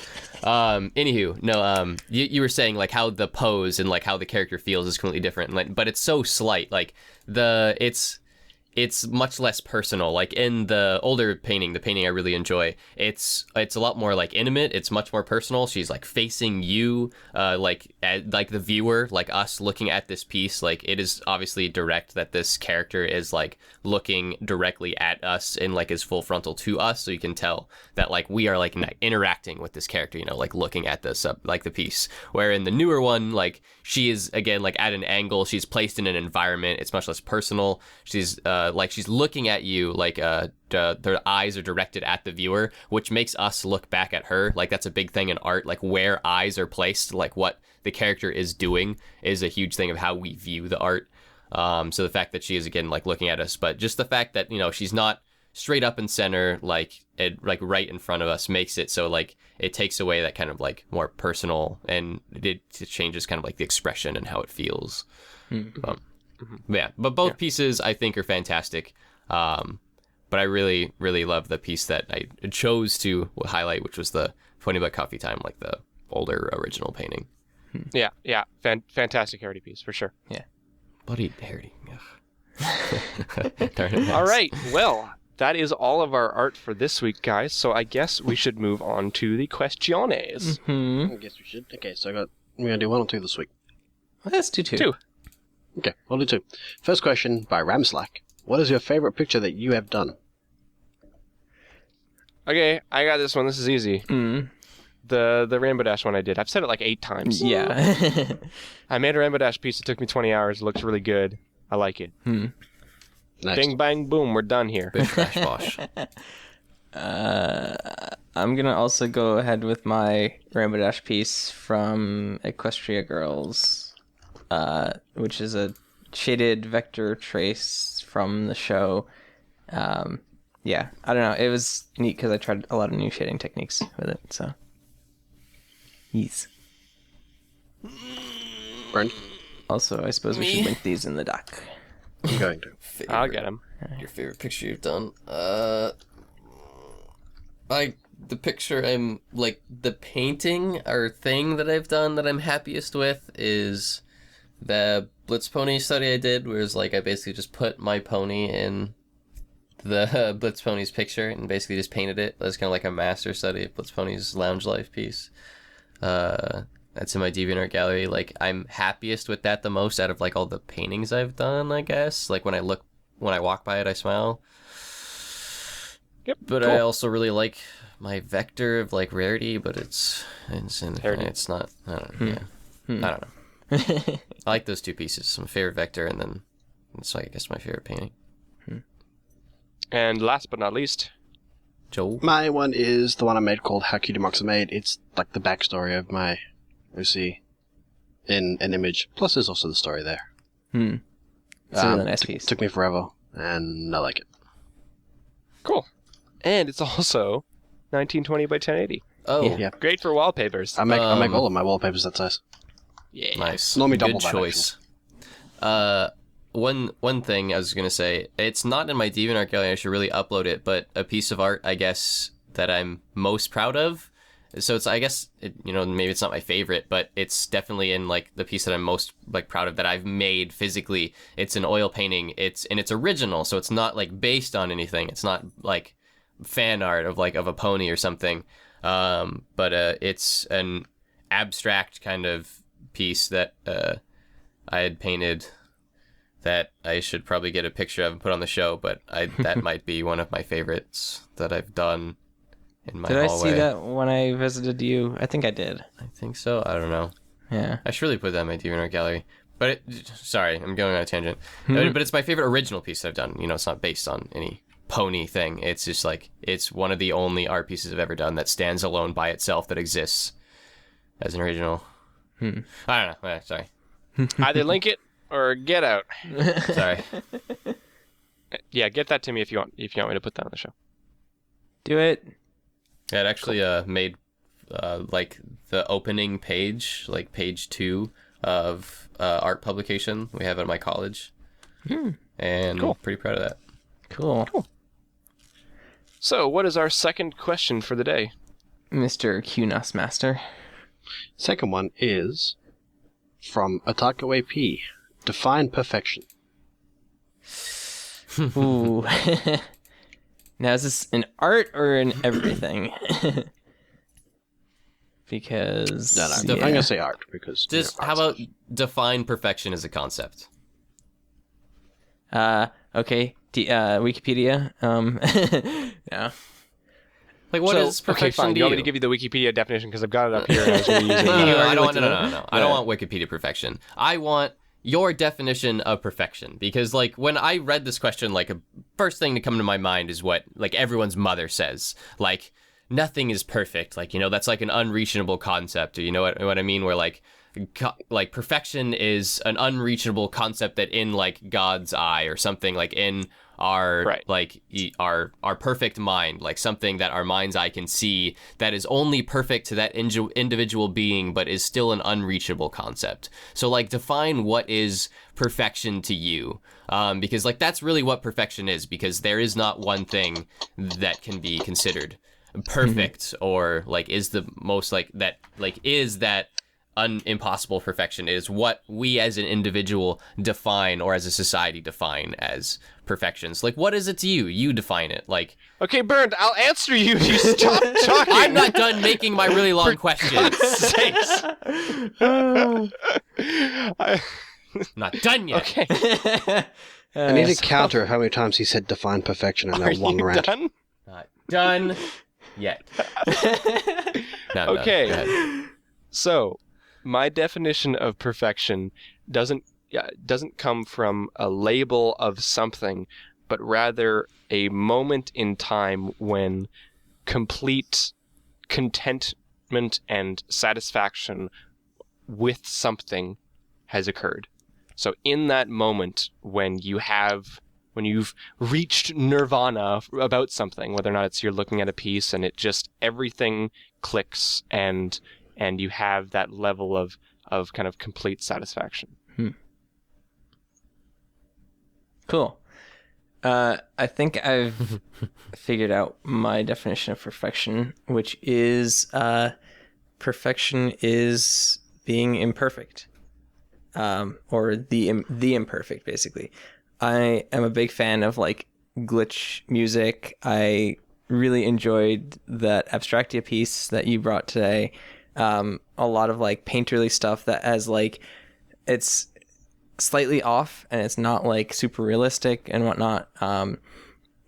Anywho, no. You were saying like how the pose and like how the character feels is completely different, but it's so slight. Like it's much less personal. Like in the older painting, the painting I really enjoy, it's a lot more like intimate. It's much more personal. She's like facing you, like the viewer, like us looking at this piece. Like it is obviously direct that this character is like looking directly at us and like is full frontal to us. So you can tell that like we are like interacting with this character, like looking at this like the piece. Where in the newer one, like she is again like at an angle. She's placed in an environment. It's much less personal. She's like she's looking at you, like their eyes are directed at the viewer, which makes us look back at her. Like that's a big thing in art, like where eyes are placed, like what the character is doing is a huge thing of how we view the art. So the fact that she is again like looking at us, but just the fact that she's not straight up and center, like right in front of us, makes it so like it takes away that kind of like more personal, and it changes kind of like the expression and how it feels. Yeah, but both pieces I think are fantastic. But I really, really love the piece that I chose to highlight, which was the $20 coffee time, like the older original painting. Yeah. Fantastic Harity piece for sure. Bloody Harity. Darn it. All right. Well, that is all of our art for this week, guys. So I guess we should move on to the questiones. Hmm. I guess we should. Okay, so we're going to do 1 or 2 this week. Let's do 2. 2. Okay, we'll do 2. First question by Ramslack. What is your favorite picture that you have done? Okay, I got this one. This is easy. Mm. The Rainbow Dash one I did. I've said it like 8 times. Yeah. I made a Rainbow Dash piece. It took me 20 hours. It looks really good. I like it. Next. Bing, bang, boom. We're done here. Bish, bash, bosh. I'm gonna also go ahead with my Rainbow Dash piece from Equestria Girls, which is a shaded vector trace from the show. Yeah, I don't know. It was neat because I tried a lot of new shading techniques with it. So, yes. Brent, Also, I suppose we should link these in the doc. I'm going to. I'll get him. Your favorite picture you've done? The picture I'm like the painting or thing that I've done that I'm happiest with is the Blitz pony study I did, where it's like I basically just put my pony in the Blitz pony's picture and basically just painted it. That's kind of like a master study of Blitz pony's lounge life piece. That's in my DeviantArt gallery. Like I'm happiest with that the most out of like all the paintings I've done, I guess. Like when I walk by it, I smile. Yep. But cool. I also really like my vector of like rarity, but it's not. I don't know. Yeah, I don't know. I like those 2 pieces. My favorite vector, and then it's like I guess my favorite painting. And last but not least, Joel. My one is the one I made called How Cutie Are Made. It's like the backstory of my OC in an image. Plus there's also the story there. It's a really nice piece. Took me forever, and I like it. cool. And it's also 1920 by 1080. Oh, Yeah. Great for wallpapers. I make all of my wallpapers that size. Yeah. nice. Normally Good double that, choice. One thing I was gonna say, it's not in my DeviantArt gallery. I should really upload it. But a piece of art, I guess, that I'm most proud of. So it's, I guess, maybe it's not my favorite, but it's definitely in like the piece that I'm most like proud of that I've made physically. It's an oil painting. It's original, so it's not like based on anything. It's not like fan art of a pony or something. But it's an abstract kind of piece that I had painted that I should probably get a picture of and put on the show, but that might be one of my favorites that I've done in my Did hallway. I see that when I visited you? I think I did. I think so. I don't know. Yeah. I should really put that in my DeviantArt gallery. But sorry, I'm going on a tangent. But it's my favorite original piece that I've done. It's not based on any pony thing. It's just like, it's one of the only art pieces I've ever done that stands alone by itself, that exists as an original. I don't know. Sorry. Either link it or get out. Sorry. Yeah, get that to me if you want me to put that on the show. Do it. Yeah, it actually made like the opening page, like page 2 of art publication we have at my college. And Cool. pretty proud of that. Cool. So, what is our second question for the day? Mr. QNUS Master. Second one is from Atako AP. Define perfection. Ooh. Now, is this in art or in everything? Because... No, I'm going to say art because... Just how about define perfection as a concept? Okay. Wikipedia. Yeah. Like, what is perfection okay, fine. to You want you? me to give you the Wikipedia definition because I've got it up here and I was going to use it. No, I don't want. with No. I don't want Wikipedia perfection. I want your definition of perfection, because like when I read this question, like a first thing to come to my mind is what like everyone's mother says, like nothing is perfect. Like that's like an unreachable concept. You know what I mean? Where like perfection is an unreachable concept that in like God's eye or something, like in our our perfect mind, like something that our mind's eye can see that is only perfect to that individual being, but is still an unreachable concept. So like define what is perfection to you, because like that's really what perfection is, because there is not one thing that can be considered perfect or like is the most like that like is that impossible perfection is what we as an individual define or as a society define as perfections. Like, what is it to you? You define it. Like, okay, Bernd, I'll answer you if you stop talking. I'm not done making my really long questions. Sakes. Not done yet. Okay. I need to counter how many times he said define perfection in that one rant. Done? Not done yet. No, I'm Okay. done. Go ahead. So, my definition of perfection doesn't come from a label of something, but rather a moment in time when complete contentment and satisfaction with something has occurred. So in that moment when you've reached nirvana about something, whether or not it's you're looking at a piece and it just everything clicks and you have that level of kind of complete satisfaction. Cool. I think I've figured out my definition of perfection, which is perfection is being imperfect, or the imperfect, basically. I am a big fan of like glitch music. I really enjoyed that Abstractia piece that you brought today. A lot of like painterly stuff that has like it's slightly off and it's not like super realistic and whatnot,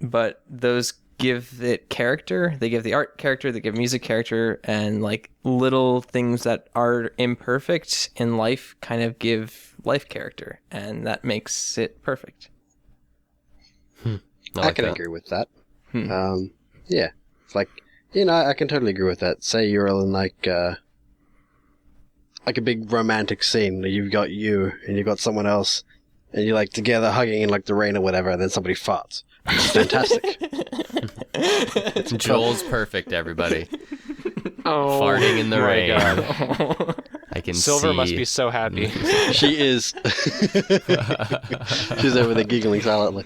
but those give it character. They give the art character, they give music character, and like little things that are imperfect in life kind of give life character, and that makes it perfect. I can agree with that. Yeah, it's like, I can totally agree with that. Say you're in like a big romantic scene. You've got you and you've got someone else, and you're like together hugging in like the rain or whatever, and then somebody farts. It's fantastic. Joel's perfect, everybody. Oh, Farting in the my rain. God. I can Silver see. must be so happy. She is. She's over there giggling silently.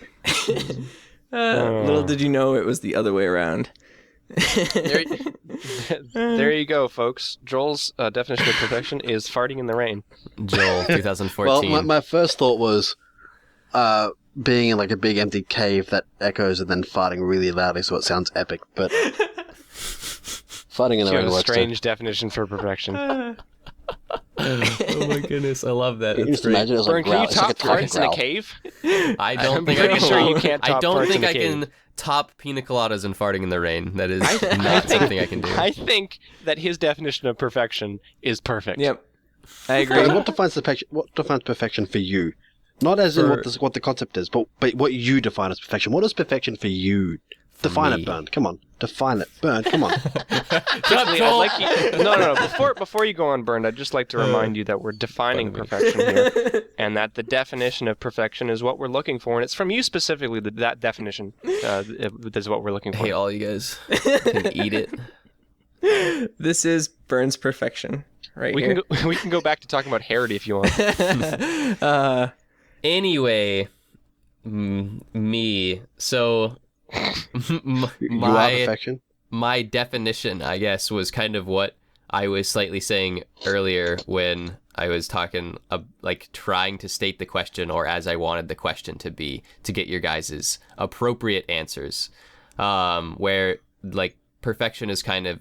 Little did you know it was the other way around. There you go, folks. Joel's definition of perfection is farting in the rain. Joel, 2014. Well, my first thought was being in like a big empty cave that echoes and then farting really loudly so it sounds epic, but farting in the You rain have a works too. strange definition for perfection. Oh my goodness, I love that. You That's just great. imagine it was like Bernd, can you it's like top a farts in a growl. cave? I don't I'm think I pretty can. sure you can't I top don't farts think in a I cave. can top pina coladas and farting in the rain. That is not something I can do. I think that his definition of perfection is perfect. Yep, I agree. What defines perfection? What defines perfection for you? Not as in what the concept is, but what you define as perfection. What is perfection for you? Define me. it, Bernd. Come on, define it, Bernd. Come on. Quickly, I'd like you, no. Before you go on, Bernd, I'd just like to remind you that we're defining perfection here, and that the definition of perfection is what we're looking for, and it's from you specifically. That definition is what we're looking I for. hate all you guys. I can eat it. This is Bernd's perfection right here. We can go back to talking about Harity if you want. Anyway, me. So You are perfection. my definition, I guess, was kind of what I was slightly saying earlier when I was talking, like trying to state the question, or as I wanted the question to be, to get your guys' appropriate answers. Where like perfection is kind of,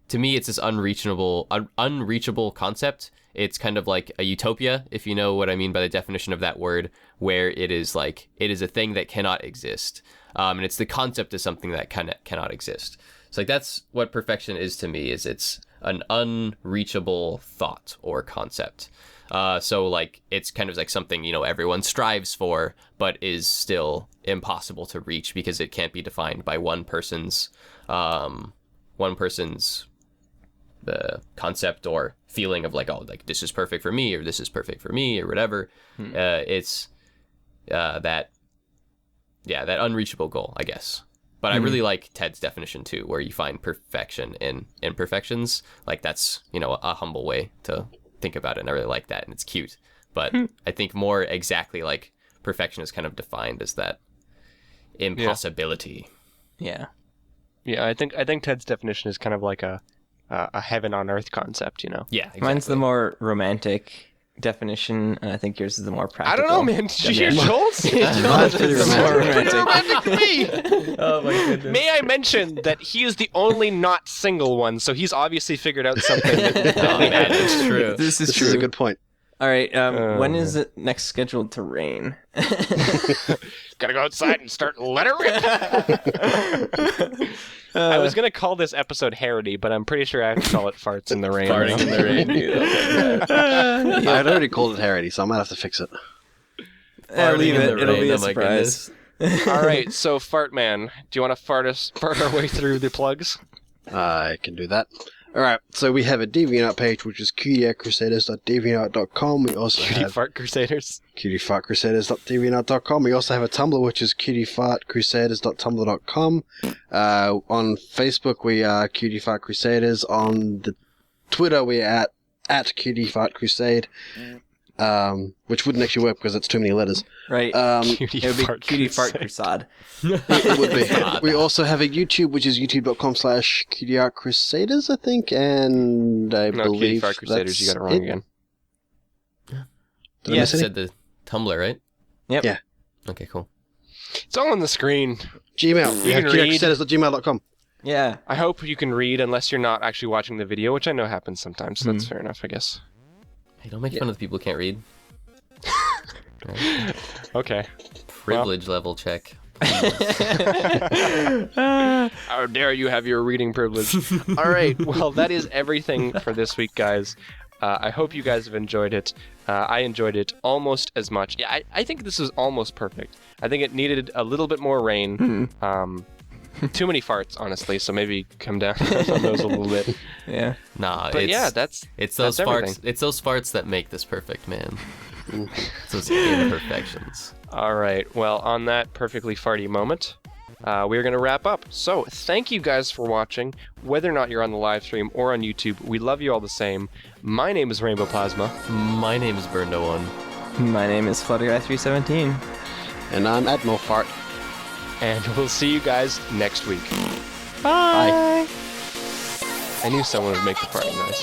to me, it's this unreachable concept. It's kind of like a utopia, if you know what I mean by the definition of that word, where it is like, it is a thing that cannot exist. And it's the concept of something that cannot exist. So like that's what perfection is to me, is it's an unreachable thought or concept. So like it's kind of like something, everyone strives for, but is still impossible to reach because it can't be defined by one person's concept or feeling of like, oh, like this is perfect for me, or this is perfect for me, or whatever. It's that unreachable goal, I guess. But I really like Ted's definition too, where you find perfection in imperfections. Like that's, a humble way to think about it, and I really like that, and it's cute. But I think more exactly like perfection is kind of defined as that impossibility. Yeah. Yeah, I think Ted's definition is kind of like a heaven on earth concept, you know. Yeah, exactly. Mine's the more romantic definition, and I think yours is the more practical. I don't know, man. Did you hear Joel's? Mine's pretty romantic. Pretty romantic to me. Oh my goodness. May I mention that he is the only not single one, so he's obviously figured out something that we had. It's true. This is This true. is a good point. All right. When is it next scheduled to rain? Gotta go outside and start let her rip. I was gonna call this episode Harity, but I'm pretty sure I have to call it Farts in the Rain. Farting in the rain, dude. I'd already called it Harity, so I might have to fix it. Leave in it. the It'll rain, be a oh my surprise. All right, so Fart Man, do you want to fart our way through the plugs? I can do that. Alright, so we have a DeviantArt page, which is cutieartcrusaders.deviantart.com. We also Cutie have Fart Crusaders. cutiefartcrusaders.deviantart.com. We also have a Tumblr, which is cutiefartcrusaders.tumblr.com. On Facebook, we are Cutie Fart Crusaders. On the Twitter, we are at cutiefartcrusade. Which wouldn't actually work because it's too many letters. Right. Cutie It would be Fart Cutie Fart Crusade. Crusade. It would be. We also have a YouTube, which is youtube.com/Cutie Art Crusaders, I think, and I No, believe Cutie Fart Crusaders, you got it wrong again. Did I You miss any? said the Tumblr, right? Yep. Yeah. Okay, cool. It's all on the screen. Gmail. You can read. cutieartcrusaders.gmail.com. Yeah. I hope you can read unless you're not actually watching the video, which I know happens sometimes, so that's fair enough, I guess. Hey, don't make fun of the people who can't read. Okay. Privilege level check. How dare you have your reading privilege. All right, well, that is everything for this week, guys. I hope you guys have enjoyed it. I enjoyed it almost as much. Yeah, I think this is almost perfect. I think it needed a little bit more rain. Too many farts, honestly, so maybe come down on those a little bit. Yeah. Nah, But it's, yeah, it's those that's farts. everything. It's those farts that make this perfect, man. It's those imperfections. All right, well, on that perfectly farty moment, we're going to wrap up. So, thank you guys for watching. Whether or not you're on the live stream or on YouTube, we love you all the same. My name is Rainbow Plasma. My name is Burned01. My name is Flutterguy317. And I'm Admiral Fart. And we'll see you guys next week. Bye. I knew someone would make the farting noise.